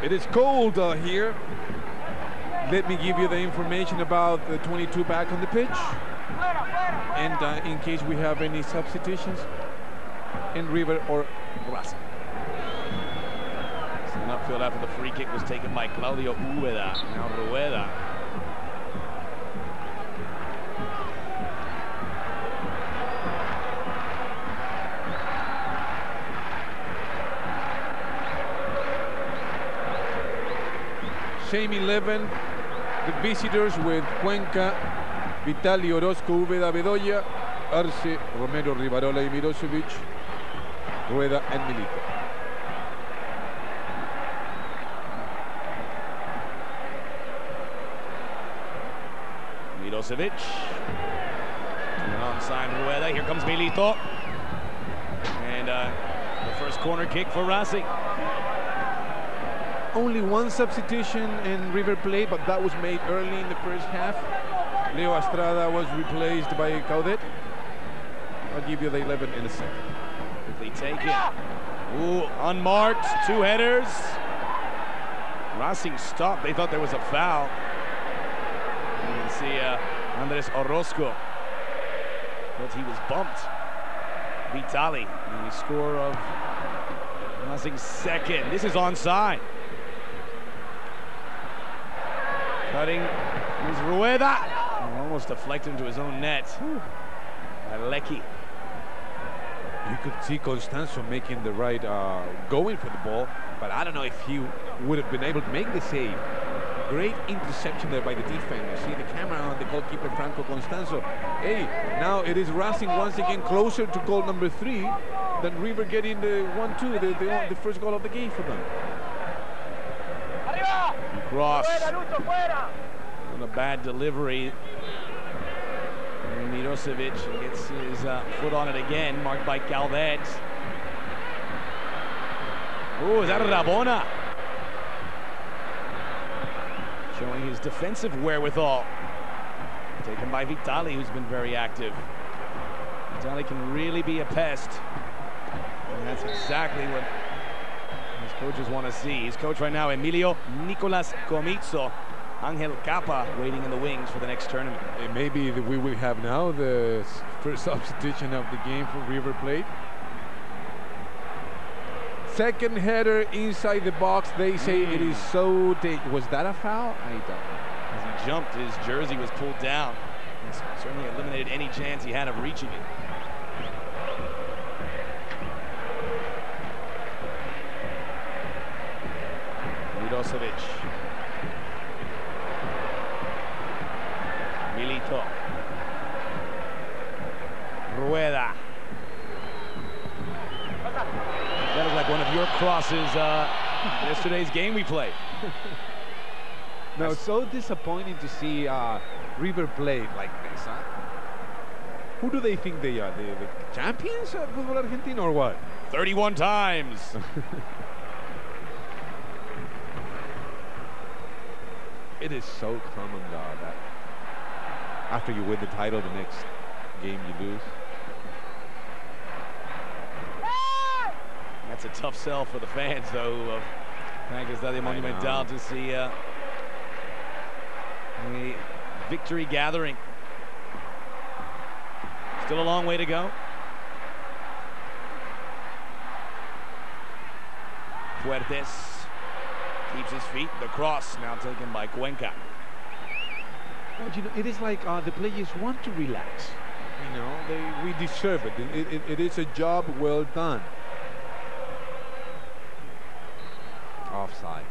S2: It is cold here. Let me give you the information about the 22 back on the pitch. And in case we have any substitutions in River or Racing.
S1: So an upfield after the free kick was taken by Claudio Ubeda. Now Rueda.
S2: Same 11, the visitors with Cuenca, Vitali, Orozco, Ubeda, Bedoya, Arce, Romero, Rivarola y Mirosevic, Rueda and Milito.
S1: Mirosevic. Alongside Rueda, here comes Milito. And the first corner kick for Racing.
S2: Only one substitution in River Plate, but that was made early in the first half. Leo Astrada was replaced by Coudet. I'll give you the 11 in a second.
S1: Quickly taken. Ooh, unmarked, two headers. Racing stopped. They thought there was a foul. You can see Andres Orozco. But he was bumped. Vitali, the score of Racing's second. This is onside. Cutting is Rueda. Almost deflected into his own net. By Lequi.
S2: You could see Costanzo making the right going for the ball, but I don't know if he would have been able to make the save. Great interception there by the defender. See the camera on the goalkeeper Franco Costanzo. Hey, now it is Racing once again closer to goal number 3 than River getting the 1-2, the first goal of the game for them.
S1: Cross. On a bad delivery. And Mirosevic gets his foot on it again, marked by Coudet. Oh, is that Rabona? Showing his defensive wherewithal. Taken by Vitali, who's been very active. Vitali can really be a pest. And that's exactly what his coaches want to see. His coach right now, Emilio Nicolas Comizzo. Angel Capa waiting in the wings for the next tournament.
S2: And maybe we will have now the first substitution of the game for River Plate. Second header inside the box. They say it is so dangerous. Was that a foul? I don't know.
S1: As he jumped, his jersey was pulled down. It's certainly eliminated any chance he had of reaching it. Mirosevic. Milito. Rueda. your crosses yesterday's game we played.
S2: No, it's so disappointing to see River play like this, huh? Who do they think they are? The champions of football Argentina or what?
S1: 31 times.
S2: It is so common that after you win the title, the next game you lose.
S1: That's a tough sell for the fans, though, of Franco Estadio Monumental to see a victory gathering. Still a long way to go. Fuertes keeps his feet. The cross now taken by Cuenca.
S2: Well, you know, it is like the players want to relax. You know, we deserve it. It is a job well done. Offside.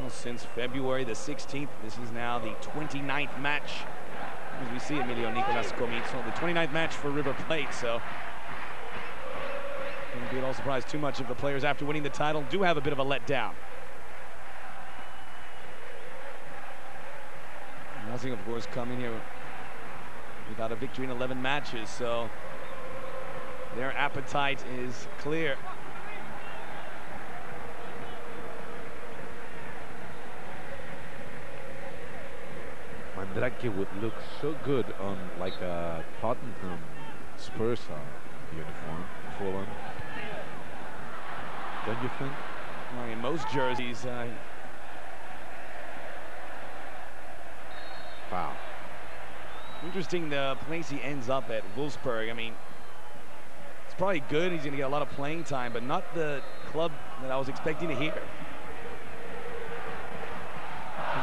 S1: Well, since February the 16th, this is now the 29th match. As we see Emilio Nicolas Comiso, the 29th match for River Plate, so wouldn't be at all surprised too much if the players, after winning the title, do have a bit of a letdown. Nothing, of course, coming here without a victory in 11 matches, so their appetite is clear.
S2: Mandrake would look so good on like a Tottenham Spurs uniform, full on. Don't you think?
S1: Well, in most jerseys,
S2: wow.
S1: Interesting the place he ends up at, Wolfsburg. I mean, it's probably good. He's going to get a lot of playing time, but not the club that I was expecting to hear.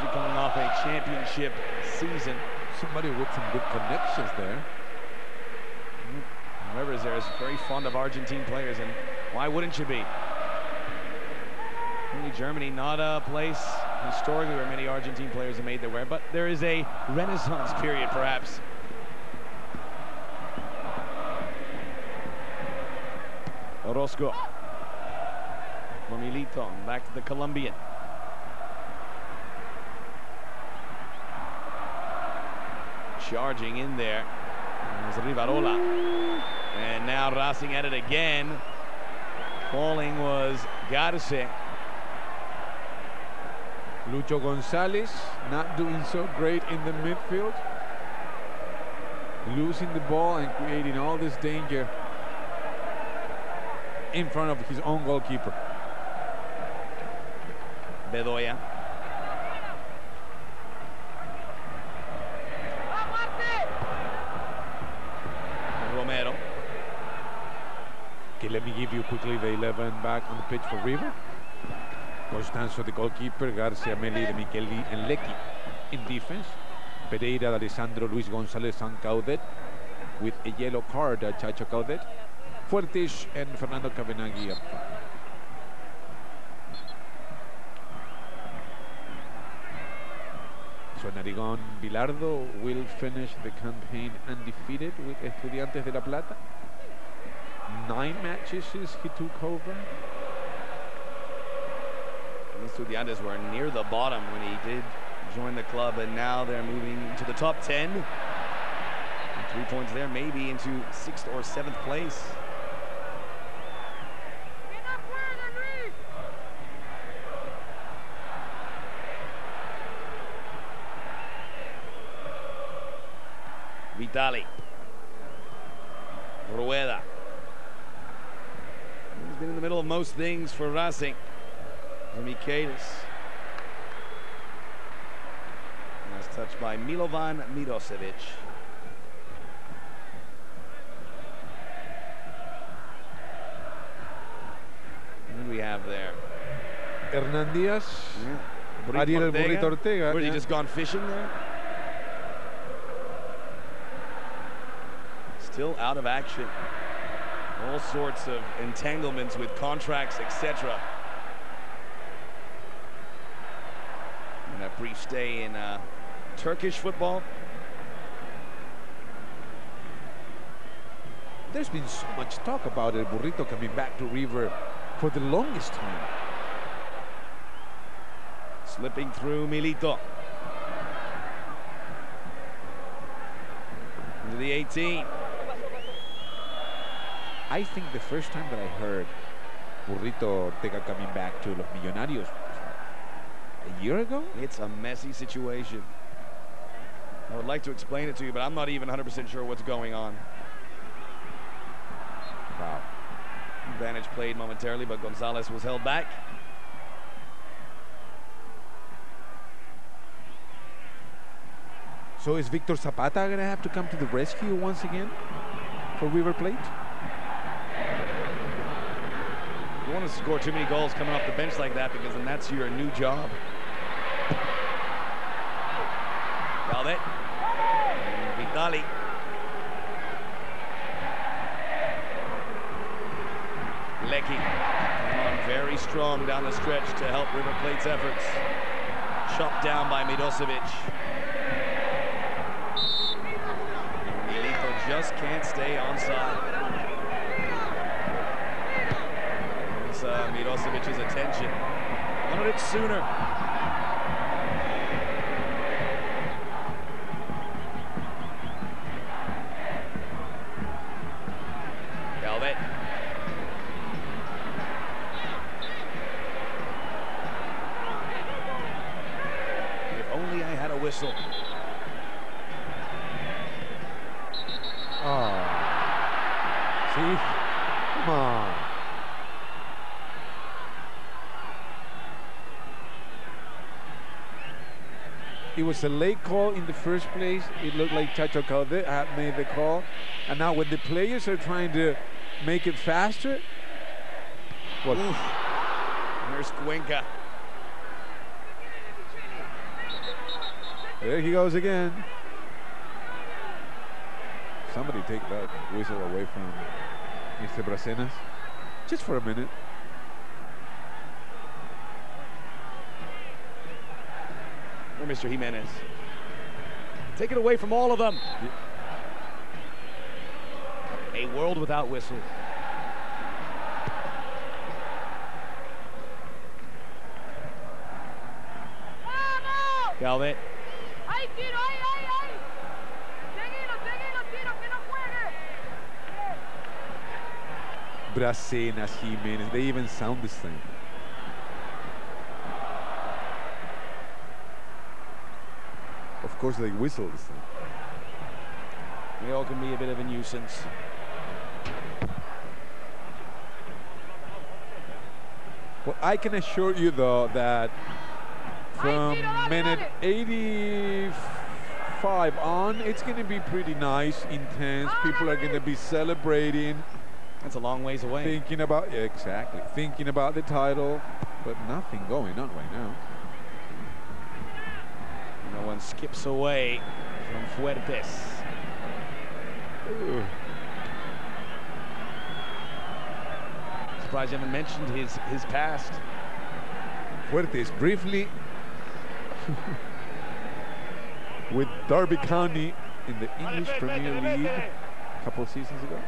S1: He's coming off a championship season.
S2: Somebody with some good connections there.
S1: Whoever's there is very fond of Argentine players, and why wouldn't you be? Only Germany, not a place historically where many Argentine players have made their way, but there is a renaissance period, perhaps. Orozco. For Milito, back to the Colombian. Charging in there is Rivarola. And now Racing at it again. Falling was Garcé.
S2: Lucho González not doing so great in the midfield. Losing the ball and creating all this danger in front of his own goalkeeper.
S1: Bedoya. Romero.
S2: Okay, let me give you quickly the 11 back on the pitch for River. Costanzo, the goalkeeper, Garcé, Ameli, Demichelis, and Lequi in defense. Pereyra, Lisandro, Luis González, and Coudet, with a yellow card, Chacho Coudet. Fuertes and Fernando Cavenaghi up front. So Narigón Bilardo will finish the campaign undefeated with Estudiantes de La Plata. 9 matches since he took over.
S1: Estudiantes were near the bottom when he did join the club, and now they're moving to the top 10. And 3 points there, maybe into 6th or 7th place. Vitali. Rueda. He's been in the middle of most things for Racing. Demichelis. Nice touch by Milovan Mirosevic. What do we have there?
S2: Hernan Díaz.
S1: Yeah.
S2: Ariel Burrito Ortega.
S1: Where he just gone fishing there? Still out of action. All sorts of entanglements with contracts, etc. And a brief stay in Turkish football.
S2: There's been so much talk about El Burrito coming back to River for the longest time.
S1: Slipping through Milito. Into the 18.
S2: I think the first time that I heard Burrito Ortega coming back to Los Millonarios a year ago?
S1: It's a messy situation. I would like to explain it to you, but I'm not even 100% sure what's going on.
S2: Wow.
S1: Advantage played momentarily, but Gonzalez was held back.
S2: So is Víctor Zapata going to have to come to the rescue once again for River Plate?
S1: You want to score too many goals coming off the bench like that, because then that's your new job. Coudet. Vitali. Lequi came on very strong down the stretch to help River Plate's efforts. Chopped down by Mirosevic. Milito just can't stay onside. It's Mirosevic's attention. Wanted it sooner. Coudet. If only I had a whistle.
S2: Oh. See? Come on. It was a late call in the first place. It looked like Chacho Coudet had made the call. And now when the players are trying to make it faster. What?
S1: Oof. Here's Cuenca.
S2: There he goes again. Somebody take that whistle away from Mr. Bracenas. Just for a minute.
S1: Or Mr. Jimenez. Take it away from all of them. Yeah. A world without whistles. Coudet.
S3: ¡Ay, tiro! ¡Ay, ay, ay! ¡Seguilo, seguilo, tiro, que no juegue!
S2: Bracenas, Jimenez, they even sound the same. Of course, they whistle the same.
S1: They all can be a bit of a nuisance.
S2: Well, I can assure you, though, that from minute 85 on, it's going to be pretty nice, intense. People are going to be celebrating.
S1: That's a long ways away.
S2: Thinking about, yeah, exactly. Thinking about the title, but nothing going on right now.
S1: No one skips away from Fuertes. Surprised you haven't mentioned his past.
S2: Fuertes briefly with Derby County in the English Premier League a couple of seasons ago.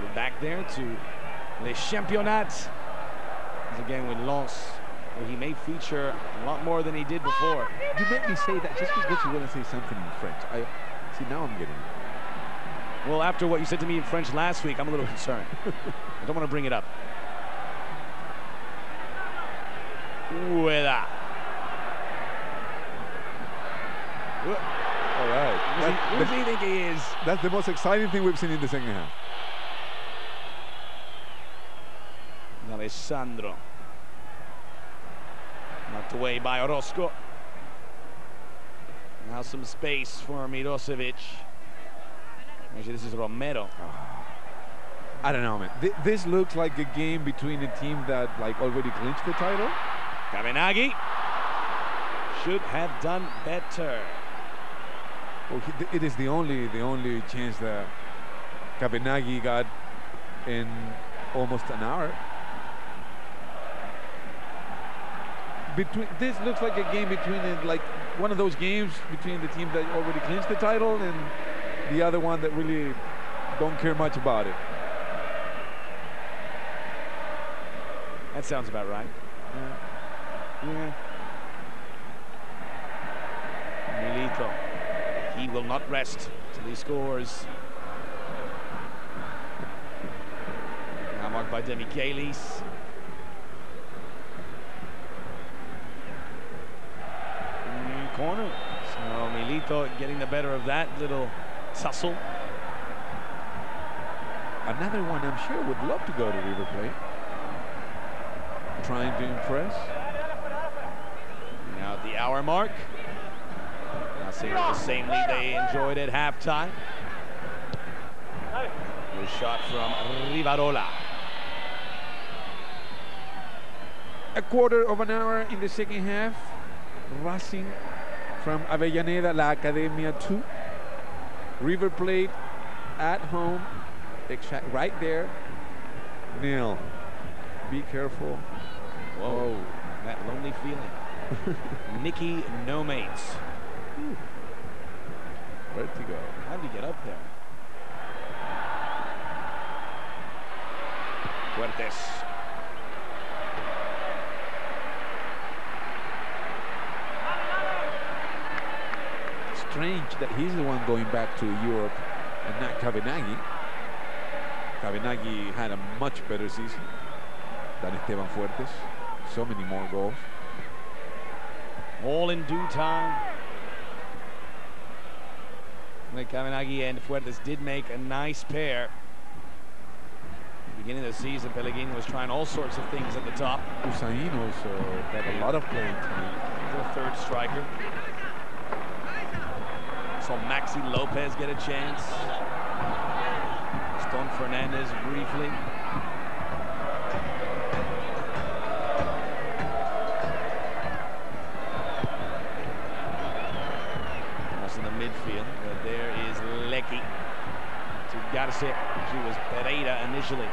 S1: We're back there to Les Championnats. Again with Lens, where he may feature a lot more than he did before.
S2: You make me say that just because you want to say something in French. See, now I'm getting it.
S1: Well, after what you said to me in French last week, I'm a little concerned. I don't want to bring it up. Rueda.
S2: All right.
S1: Who does he think he is?
S2: That's the most exciting thing we've seen in the second half.
S1: Alessandro. Knocked away by Orozco. Now some space for Mirosevic. Actually, this is Romero.
S2: I don't know, man. This looks like a game between a team that already clinched the title.
S1: Cavenaghi should have done better.
S2: Well, it is the only chance that Cavenaghi got in almost an hour. This looks like a game between like one of those games between the team that already clinched the title and the other one that really don't care much about it.
S1: That sounds about right. Yeah. Milito. He will not rest till he scores. Now marked by Demichelis. Corner. So Milito getting the better of that little tussle.
S2: Another one I'm sure would love to go to River Plate. Trying to impress.
S1: Now at the hour mark. Now seeing the same lead they enjoyed at halftime. Good shot from Rivarola.
S2: A quarter of an hour in the second half. Racing from Avellaneda, La Academia 2. River Plate at home. Exact right there. Nil. Be careful.
S1: Whoa, that lonely feeling. Nicky, no mates.
S2: Vertigo.
S1: How did he get up there? Fuertes.
S2: Strange that he's the one going back to Europe and not Cavenaghi. Cavenaghi had a much better season than Esteban Fuertes. So many more goals.
S1: All in due time. Cavenaghi and Fuertes did make a nice pair. Beginning of the season, Pellegrini was trying all sorts of things at the top.
S2: Hussein also got a lot of playing time.
S1: He's a third striker. Saw Maxi Lopez get a chance. Stone Fernandez briefly. Almost in the midfield, but there is Lequi to Garcé. She was Pereyra initially.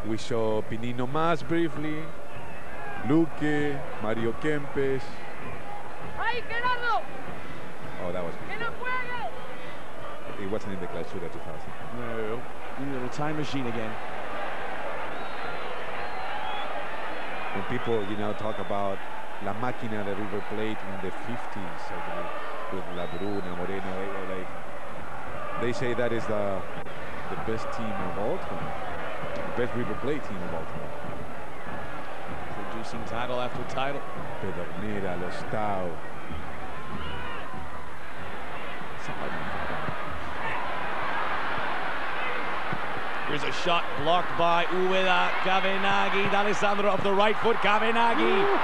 S2: We saw Pinino Mas briefly. Luque, Mario Kempes. Oh, that was before. It wasn't in the Clausura 2000.
S1: No, a little time machine again.
S2: When people, talk about La Máquina de River Plate in the 50s, I believe, with La Bruna, Moreno, they say that is the best team of all time, the best River Plate team of all time.
S1: Producing title after title.
S2: Pedernera, Los Tau.
S1: Here's a shot blocked by Ubeda. Cavenaghi, Alessandro off the right foot. Cavenaghi.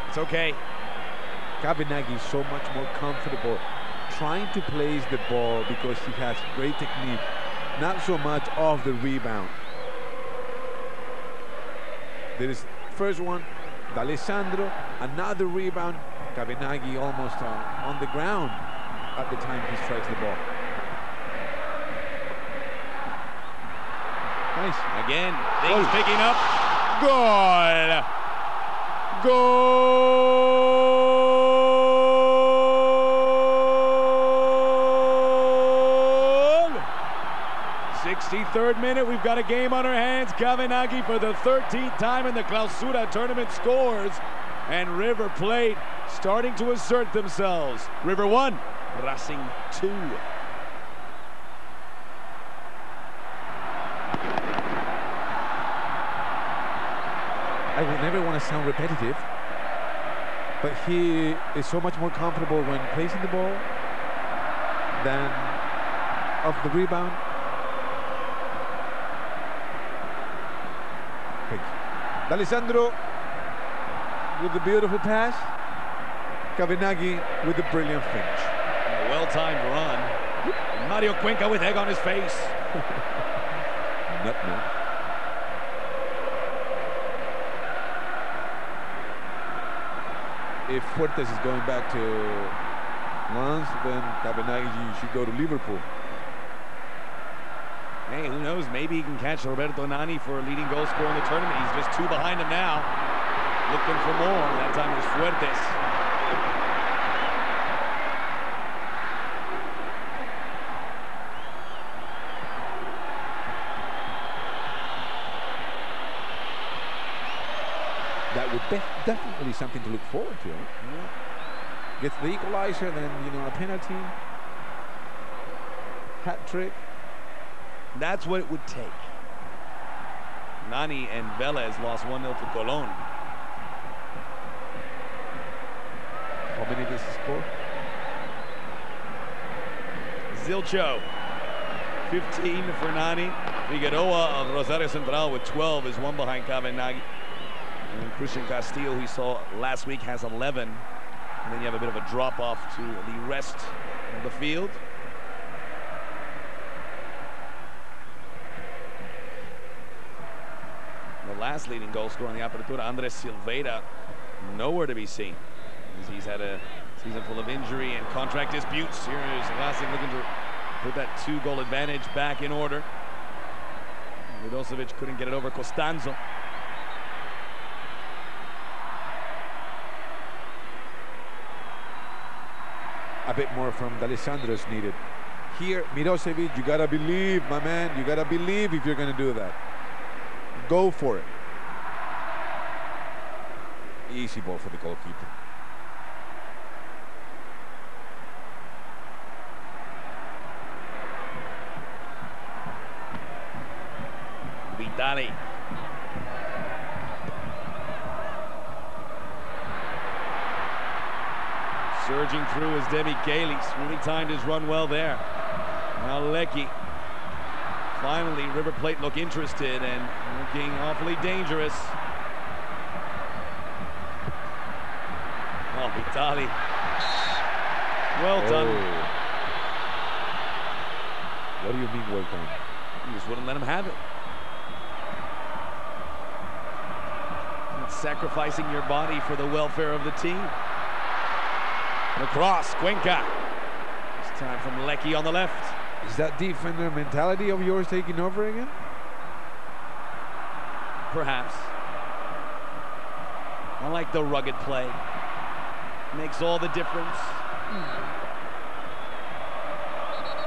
S1: It's okay.
S2: Cavenaghi is so much more comfortable trying to place the ball because he has great technique, not so much off the rebound. There is first one, D'Alessandro, another rebound, Cavenaghi almost on the ground at the time he strikes the ball. Nice.
S1: Again, things picking up. Goal! Goal! 63rd minute, we've got a game on our hands. Cavenaghi for the 13th time in the Clausura tournament scores, and River Plate starting to assert themselves. River 1, Racing 2.
S2: I would never want to sound repetitive, but he is so much more comfortable when placing the ball than off the rebound. D'Alessandro with the beautiful pass. Cavenaghi with the brilliant finish.
S1: A well-timed run. Mario Cuenca with egg on his face.
S2: Nutmeg. if Fuertes is going back to Lens, then Cavenaghi should go to Liverpool.
S1: Hey, who knows? Maybe he can catch Roberto Nani for a leading goal scorer in the tournament. He's just 2 behind him now. Looking for more. That time it was Fuertes.
S2: That would definitely something to look forward to. Yeah. Gets the equalizer, then, you know, a penalty. Hat trick.
S1: That's what it would take. Nani and Vélez lost 1-0 to Colón.
S2: How many does he score?
S1: Zilcho, 15 for Nani. Figueroa of Rosario Central with 12 is 1 behind Cavenaghi. And Christian Castillo, who we saw last week, has 11. And then you have a bit of a drop-off to the rest of the field. The last leading goal scorer in the Apertura, Andres Silveira, nowhere to be seen. He's had a season full of injury and contract disputes. Here is Racing looking to put that 2-goal advantage back in order. Vidosevic couldn't get it over Costanzo.
S2: A bit more from D'Alessandro is needed. Here, Mirosevic, you gotta believe, my man. You gotta believe if you're gonna do that. Go for it. Easy ball for the goalkeeper.
S1: Vitali. Surging through is Demichelis. Really timed his run well there. Now Lequi. Finally, River Plate look interested and looking awfully dangerous. Oh, Vitali. Well done.
S2: What do you mean well done?
S1: You just wouldn't let him have it. It's sacrificing your body for the welfare of the team. Across, Cuenca. This time from Lequi on the left.
S2: Is that defender mentality of yours taking over again?
S1: Perhaps. I like the rugged play. Makes all the difference.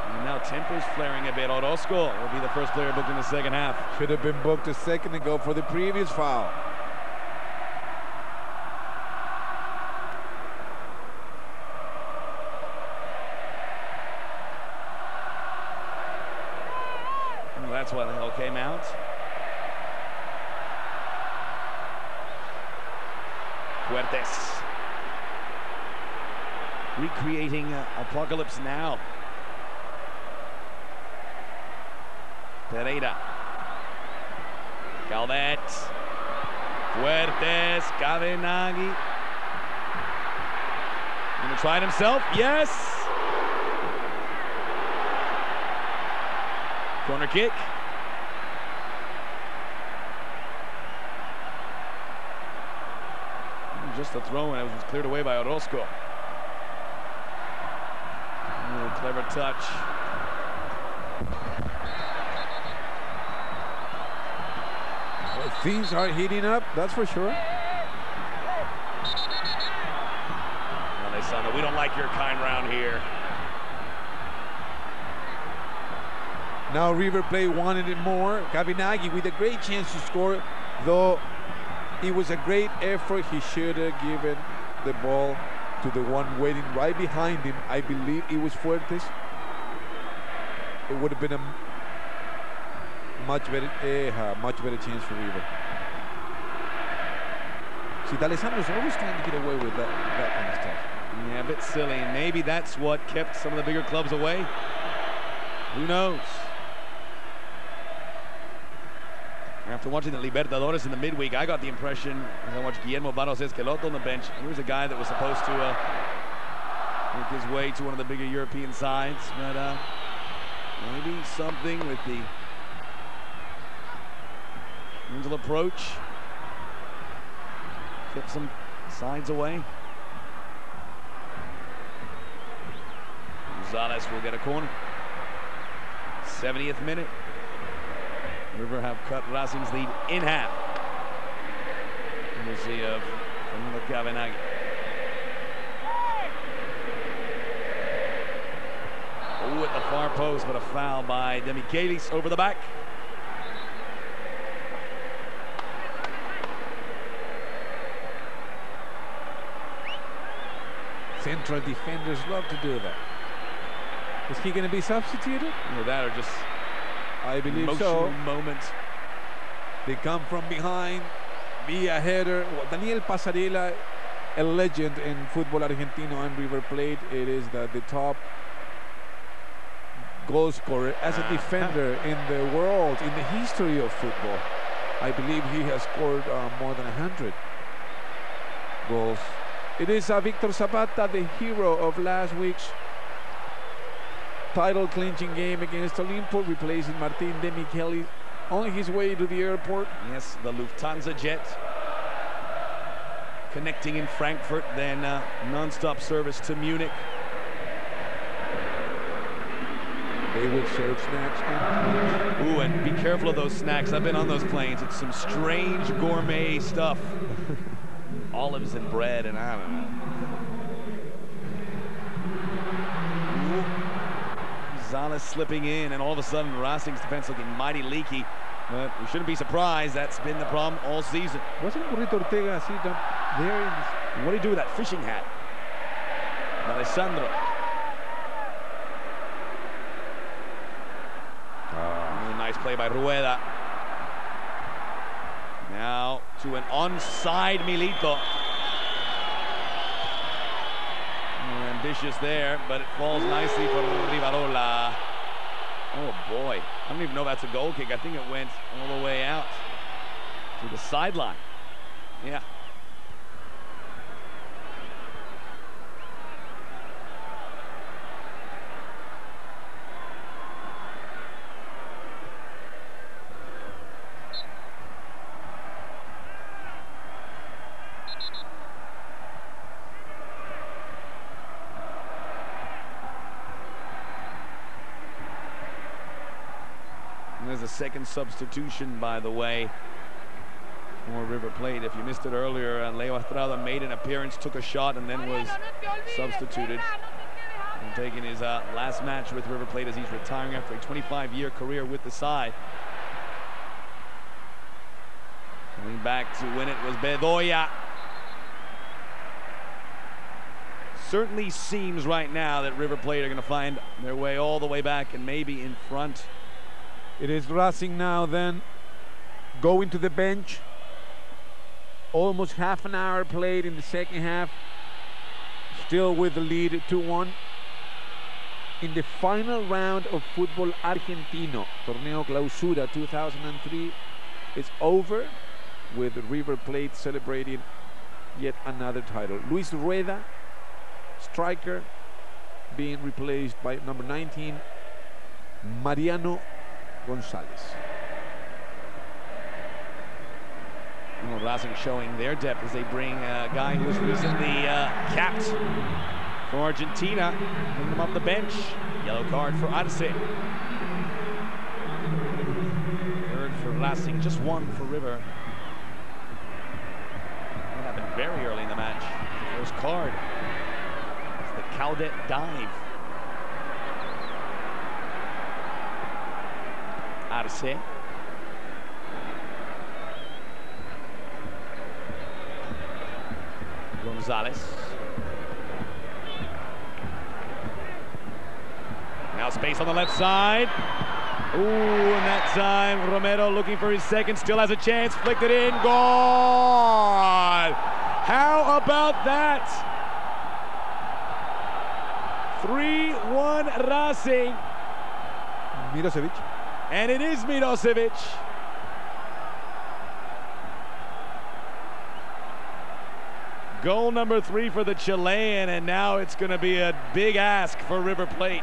S1: And now temper's flaring a bit. Orozco will be the first player booked in the second half.
S2: Should have been booked a second ago for the previous foul.
S1: That's why the hell came out. Fuertes. Recreating Apocalypse Now. Pereyra. Coudet. Fuertes. Cavenaghi. Gonna try it himself. Yes. Corner kick. Just a throw, and it was cleared away by Orozco. Clever touch.
S2: Well, things are heating up, that's for sure.
S1: Alessandro, we don't like your kind round here.
S2: Now River Plate wanted it more. Cavenaghi with a great chance to score, though it was a great effort. He should have given the ball to the one waiting right behind him. I believe it was Fuertes. It would have been a much better chance for River. See, D'Alessandro's always trying to get away with that kind of stuff.
S1: Yeah, a bit silly. Maybe that's what kept some of the bigger clubs away. Who knows? After watching the Libertadores in the midweek, I got the impression, as I watched Guillermo Barros Esqueloto on the bench, he was a guy that was supposed to make his way to one of the bigger European sides. But maybe something with the mental approach kept some sides away. González will get a corner. 70th minute. River have cut Racing's lead in half. We'll see of Cavenaghi. Oh, at the far post, but a foul by Demichelis over the back.
S2: Central defenders love to do that. Is he going to be substituted?
S1: Either that or just
S2: I believe
S1: emotional
S2: so.
S1: moment.
S2: They come from behind via header. Well, Daniel Pasarela, a legend in football Argentino and River Plate. It is the top goal scorer as a defender in the world, in the history of football. I believe he has scored more than 100 goals. It is Víctor Zapata, the hero of last week's title-clinching game against Olimpo, replacing Martin Demichelis on his way to the airport.
S1: Yes, the Lufthansa jet connecting in Frankfurt, then non-stop service to Munich.
S2: They will serve snacks.
S1: Ooh, and be careful of those snacks. I've been on those planes. It's some strange gourmet stuff. Olives and bread, and I don't know. González slipping in, and all of a sudden Racing's defense looking mighty leaky. But we shouldn't be surprised. That's been the problem all season.
S2: Wasn't Burrito Ortega así there?
S1: What do you do with that fishing hat? Alessandro. Really nice play by Rueda. Now to an onside Milito. Ambitious there, but it falls nicely for Rivarola. Oh boy, I don't even know if that's a goal kick. I think it went all the way out to the sideline. Yeah. There's a second substitution, by the way, for River Plate. If you missed it earlier, Leo Astrada made an appearance, took a shot, and then was substituted. And taking his last match with River Plate as he's retiring after a 25-year career with the side. Coming back to win it was Bedoya. Certainly seems right now that River Plate are going to find their way all the way back and maybe in front.
S2: It is Racing now then going to the bench. Almost half an hour played in the second half. Still with the lead 2-1. In the final round of Fútbol Argentino, Torneo Clausura 2003, it's over with River Plate celebrating yet another title. Luis Rueda, striker, being replaced by number 19, Mariano González.
S1: Well, Racing showing their depth as they bring a guy who was recently capped for Argentina, bring him off the bench. Yellow card for Arce. Third for Racing, just one for River. That happened very early in the match. The first card. It's the Coudet dive. Arce. González. Now space on the left side. Ooh, and that time Romero looking for his second, still has a chance, flicked it in, gone! How about that? 3-1 Racing.
S2: Mirosevic.
S1: And it is Mirosevic. Goal number 3 for the Chilean, and now it's going to be a big ask for River Plate.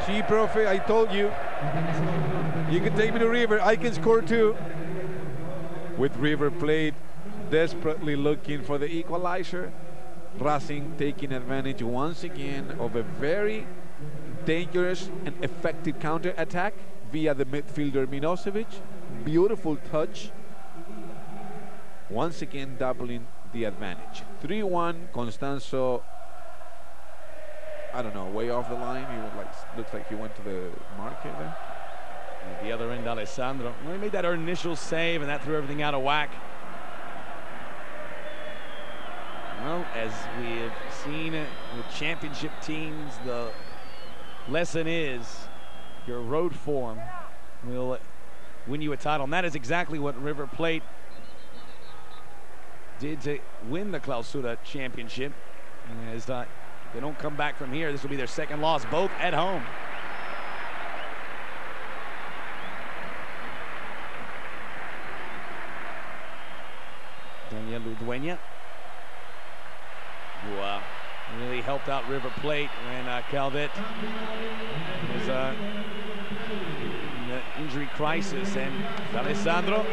S2: See, Profe, I told you. You can take me to River, I can score too. With River Plate desperately looking for the equalizer. Racing taking advantage once again of a very dangerous and effective counter-attack via the midfielder Milosevic. Beautiful touch. Once again doubling the advantage. 3-1, Costanzo, I don't know, way off the line. He looks like he went to the market there.
S1: At the other end, Alessandro. Well, he made that initial save, and that threw everything out of whack. Well, as we have seen it with championship teams, the lesson is your road form will win you a title. And that is exactly what River Plate did to win the Clausura championship. And as they don't come back from here, this will be their second loss, both at home. Daniel Ludueña, who really helped out River Plate when Coudet was in the injury crisis. And Alessandro,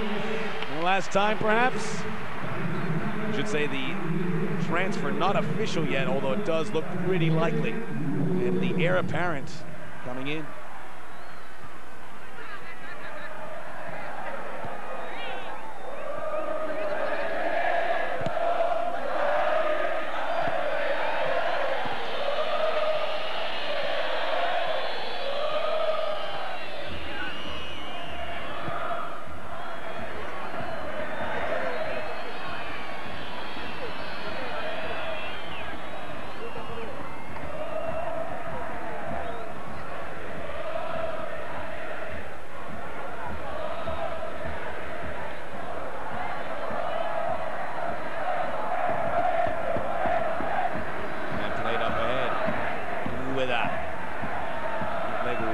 S1: the last time perhaps, I should say the transfer not official yet, although it does look pretty likely. And the heir apparent coming in.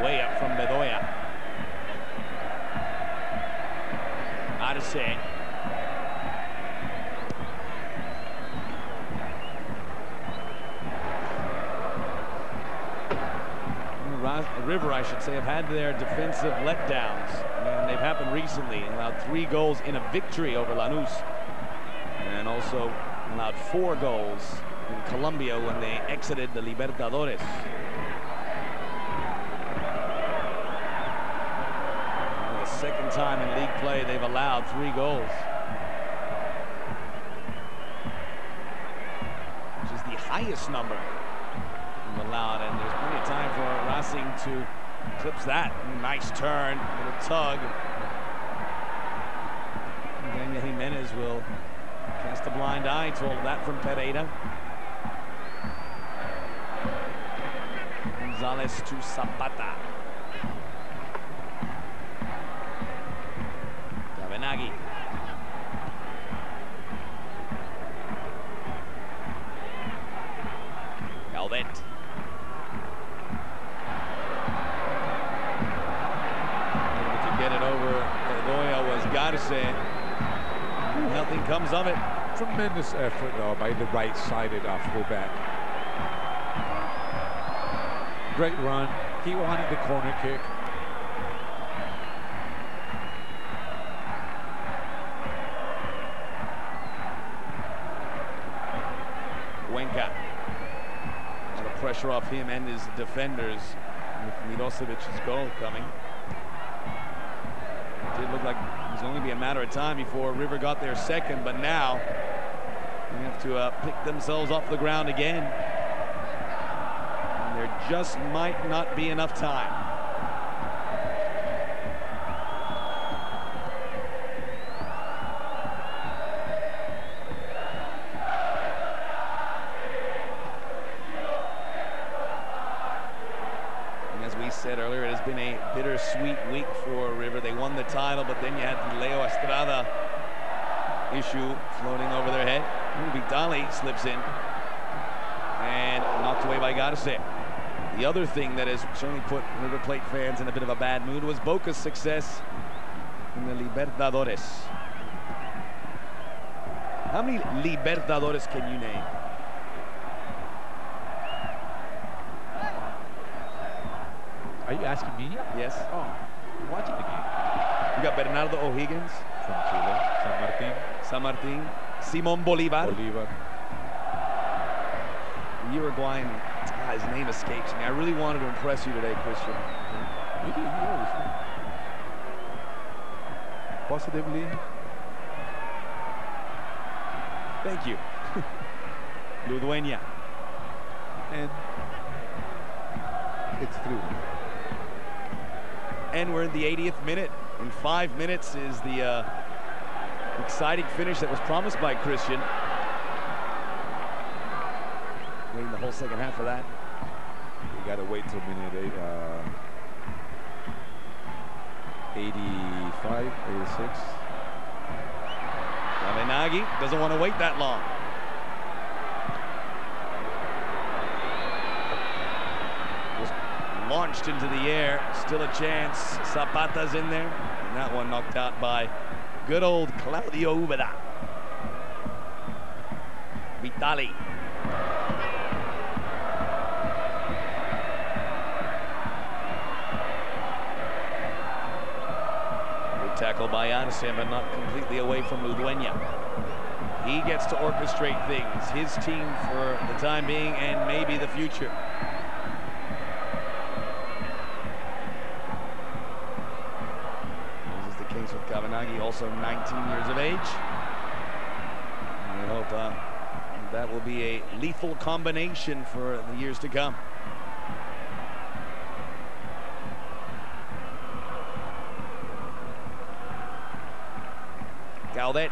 S1: Way up from Bedoya. Arce. River, I should say, have had their defensive letdowns, and they've happened recently. Allowed 3 goals in a victory over Lanús, and also allowed 4 goals in Colombia when they exited the Libertadores. Second time in league play they've allowed 3 goals, which is the highest number we've allowed, and there's plenty of time for Racing to eclipse that. Nice turn, little tug. Daniel Jimenez will cast a blind eye to all of that from Pereyra. González to Zapata. Cavenaghi. Coudet. Able to get it over Bedoya was Garcé. Nothing comes of it.
S2: Tremendous effort, though, by the right-sided fullback. Great run. He wanted the corner kick.
S1: Cuenca. A lot of pressure off him and his defenders with Milosevic's goal coming. It did look like it was only be a matter of time before River got their second, but now they have to pick themselves off the ground again. And there just might not be enough time. Said earlier, it has been a bittersweet week for River. They won the title, but then you had the Leo Astrada issue floating over their head. Vitali slips in and knocked away by Garcé. The other thing that has certainly put River Plate fans in a bit of a bad mood was Boca's success in the Libertadores. How many Libertadores can you name?
S2: Are you asking me?
S1: Yes.
S2: Oh, I'm watching the game.
S1: You got Bernardo O'Higgins
S2: from Chile. San Martin.
S1: San Martin, Simon Bolivar.
S2: Bolivar.
S1: The Uruguayan, his name escapes me. I really wanted to impress you today, Christian.
S2: You always do. Positively.
S1: Thank you. Ludueña.
S2: And it's through.
S1: And we're in the 80th minute. In 5 minutes is the exciting finish that was promised by Christian. Waiting the whole second half for that.
S2: You gotta wait till minute 85, 86.
S1: Cavenaghi doesn't want to wait that long. Just launched into the air. Still a chance. Zapata's in there. And that one knocked out by good old Claudio Ubeda. Vitali. Tackle by Arce, but not completely away from Ludueña. He gets to orchestrate things. His team for the time being and maybe the future. This is the case with Cavenaghi, also 19 years of age. And we hope that will be a lethal combination for the years to come. Coudet.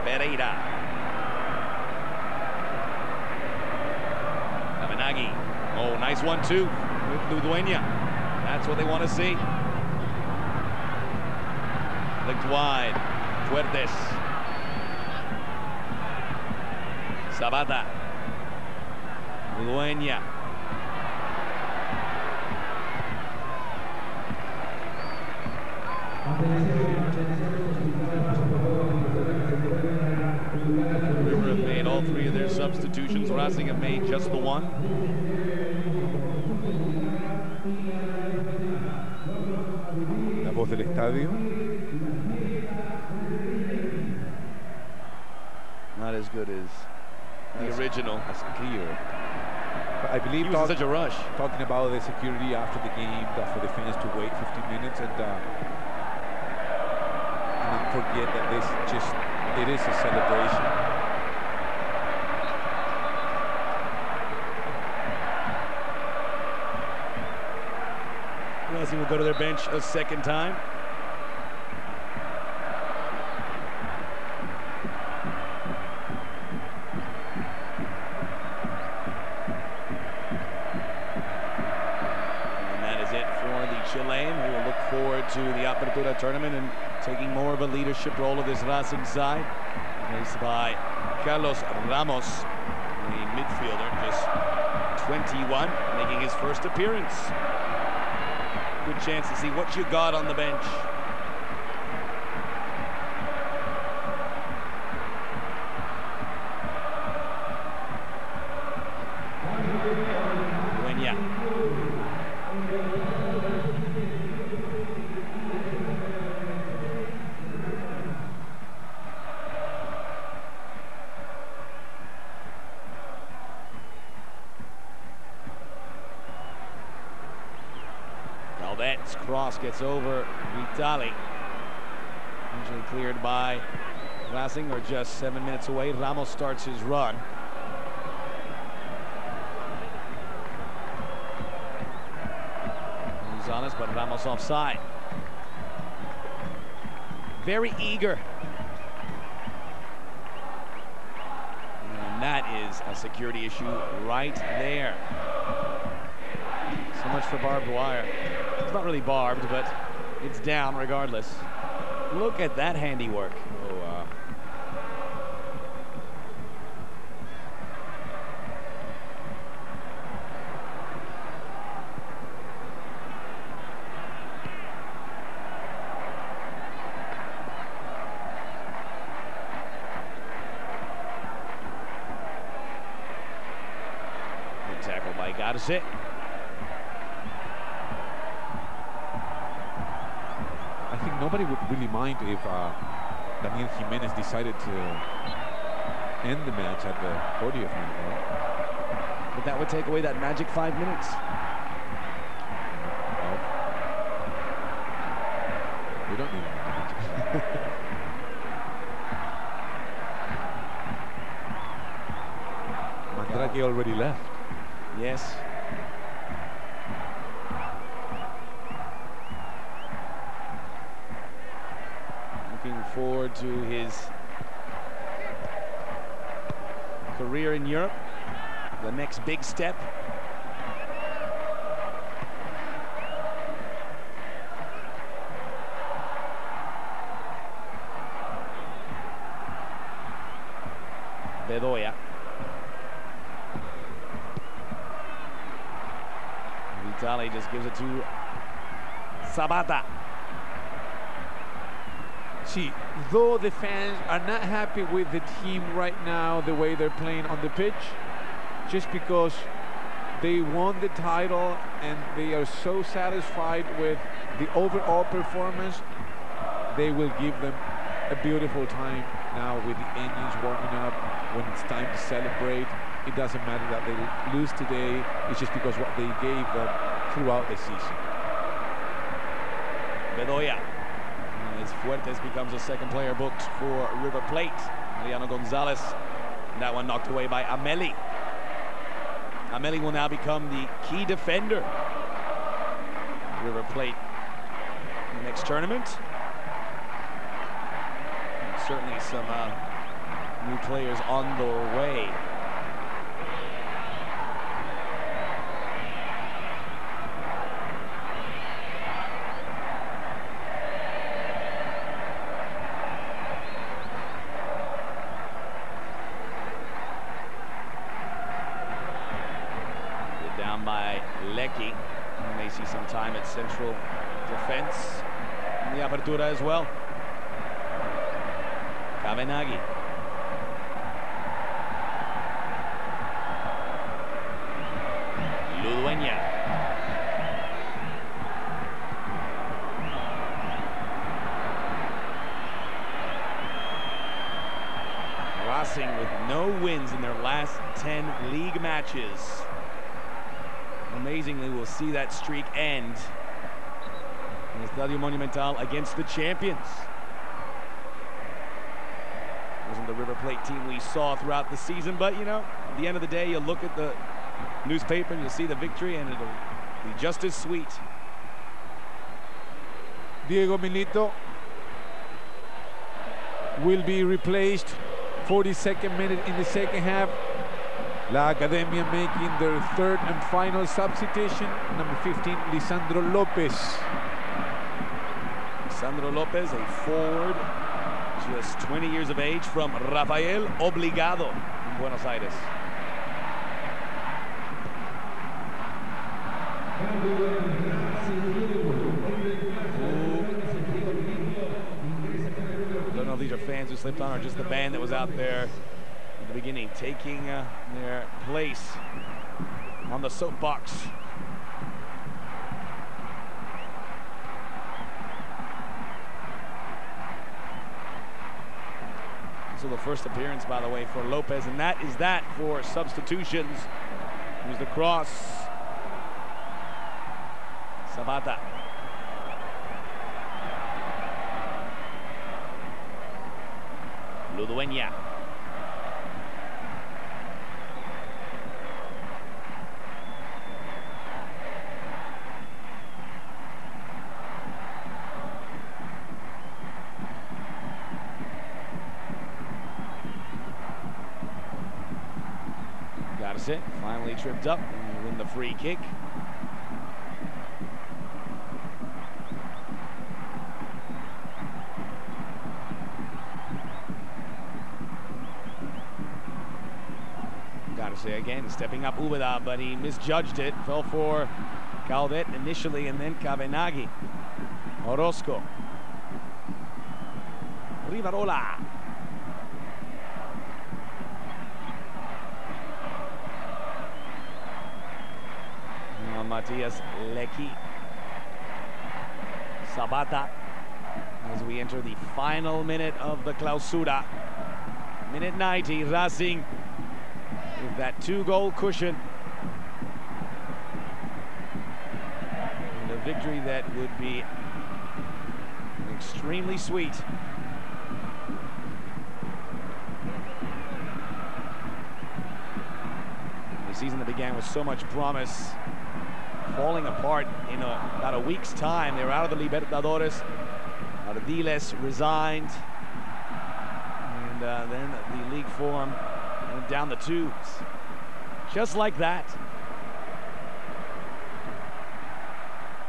S1: Pereyra. Cavenaghi. Oh, nice 1-2 with Ludueña. That's what they want to see. Linked wide. Fuertes. Zapata. Ludueña. River have made all three of their substitutions. Racing have made just the one.
S2: La voz del estadio.
S1: Not as good as the original.
S2: That's clear. But I believe
S1: he was in such a rush.
S2: Talking about the security after the game, for the fans to wait 15 minutes and not forget that it is a celebration.
S1: Racing will go to their bench a second time. Chilean, who will look forward to the Apertura tournament and taking more of a leadership role of this Racing side. Faced by Carlos Ramos, the midfielder, just 21, making his first appearance. Good chance to see what you got on the bench. Cross gets over Vitali. Usually cleared by Racing, or just 7 minutes away. Ramos starts his run. He's honest, but Ramos offside. Very eager. And that is a security issue right there. So much for barbed wire. It's not really barbed, but it's down regardless. Look at that handiwork.
S2: Oh, wow.
S1: Good tackle by by Garcé.
S2: I think nobody would really mind if Daniel Jimenez decided to end the match at the 40th minute, right?
S1: But that would take away that magic 5 minutes.
S2: No. We don't need magic. Mandrake already left.
S1: Yes. Looking forward to his career in Europe. The next big step. Bedoya. Vitali just gives it to Zapata.
S2: See, though the fans are not happy with the team right now, the way they're playing on the pitch, just because they won the title and they are so satisfied with the overall performance, they will give them a beautiful time now with the engines warming up. When it's time to celebrate, it doesn't matter that they lose today, it's just because what they gave them throughout the season.
S1: Bedoya. As Fuertes becomes a second player booked for River Plate. Mariano González. That one knocked away by Ameli. Ameli will now become the key defender. River Plate in the next tournament. Certainly some new players on their way. Down by Lequi. We may see some time at central defense in the Apertura as well. Cavenaghi. Ludueña. Racing with no wins in their last 10 league matches. Amazingly, we'll see that streak end in the Estadio Monumental against the champions. Wasn't the River Plate team we saw throughout the season, but you know, at the end of the day, you'll look at the newspaper and you'll see the victory and it'll be just as sweet.
S2: Diego Milito will be replaced 42nd minute in the second half. La Academia making their third and final substitution. Number 15, Lisandro López.
S1: Lisandro López, a forward, just 20 years of age, from Rafael Obligado in Buenos Aires. I don't know if these are fans who slipped on or just the band that was out there at the beginning, taking their place on the soapbox. So the first appearance, by the way, for Lopez, and that is that for substitutions. Here's the cross. Zapata. Ludueña. Garcé finally tripped up and win the free kick. Garcé again stepping up Ubeda, but he misjudged it. Fell for Coudet initially and then Cavenaghi. Orozco. Rivarola. Matias Lequi. Zapata as we enter the final minute of the Clausura. Minute 90, Racing with that 2-goal cushion. And a victory that would be extremely sweet. The season that began with so much promise falling apart in about a week's time. They were out of the Libertadores. Ardiles resigned. And then the league form went down the tubes. Just like that.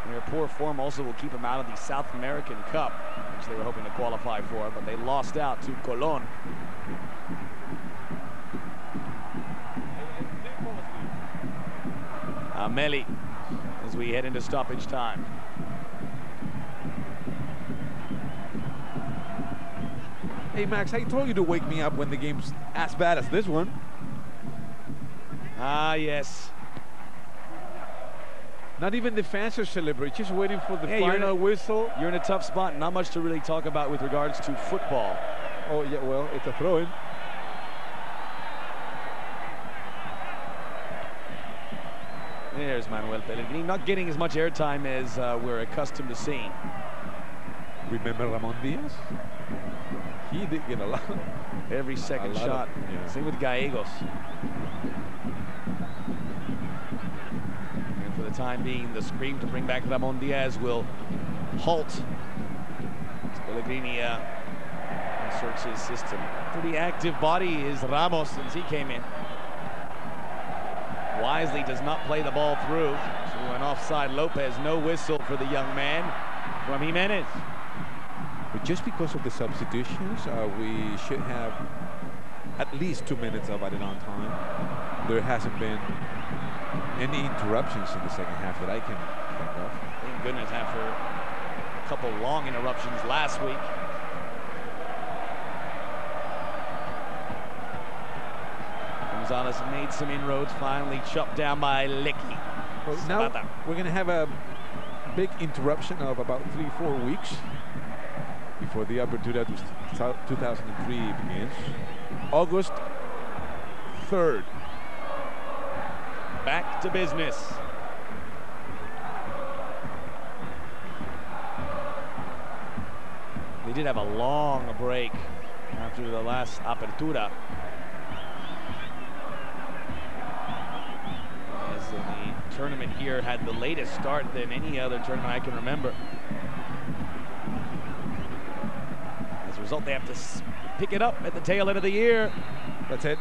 S1: Their poor form also will keep them out of the South American Cup, which they were hoping to qualify for, but they lost out to Colón. Ameli as we head into stoppage time.
S2: Hey Max, I told you to wake me up when the game's as bad as this one.
S1: Ah, yes.
S2: Not even the fans are celebrating, just waiting for the final whistle.
S1: You're in a tough spot. Not much to really talk about with regards to football.
S2: Oh, yeah, well, it's a throw-in.
S1: There's Manuel Pellegrini, not getting as much airtime as we're accustomed to seeing.
S2: Remember Ramon Diaz? He did get a lot.
S1: Every second shot.
S2: Yeah.
S1: Same with Gallegos. And for the time being, the scream to bring back Ramon Diaz will halt. Pellegrini inserts his system. Pretty active body is Ramos since he came in. Wisely does not play the ball through. So an offside Lopez, no whistle for the young man from Jimenez.
S2: But just because of the substitutions, we should have at least 2 minutes of added on time. There hasn't been any interruptions in the second half that I can think of.
S1: Thank goodness, after a couple long interruptions last week. Gonzalez made some inroads, finally chopped down by Lequi.
S2: Well, now we're going to have a big interruption of about 3-4 weeks before the Apertura 2003 begins. August 3rd.
S1: Back to business. They did have a long break after the last Apertura. As the tournament here had the latest start than any other tournament I can remember. As a result, they have to pick it up at the tail end of the year.
S2: That's it.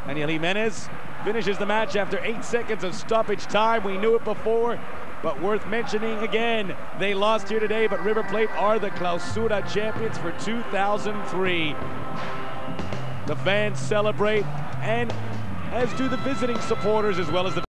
S1: Ariel Jimenez finishes the match after 8 seconds of stoppage time. We knew it before, but worth mentioning again, they lost here today, but River Plate are the Clausura champions for 2003. The fans celebrate, and as do the visiting supporters, as well as the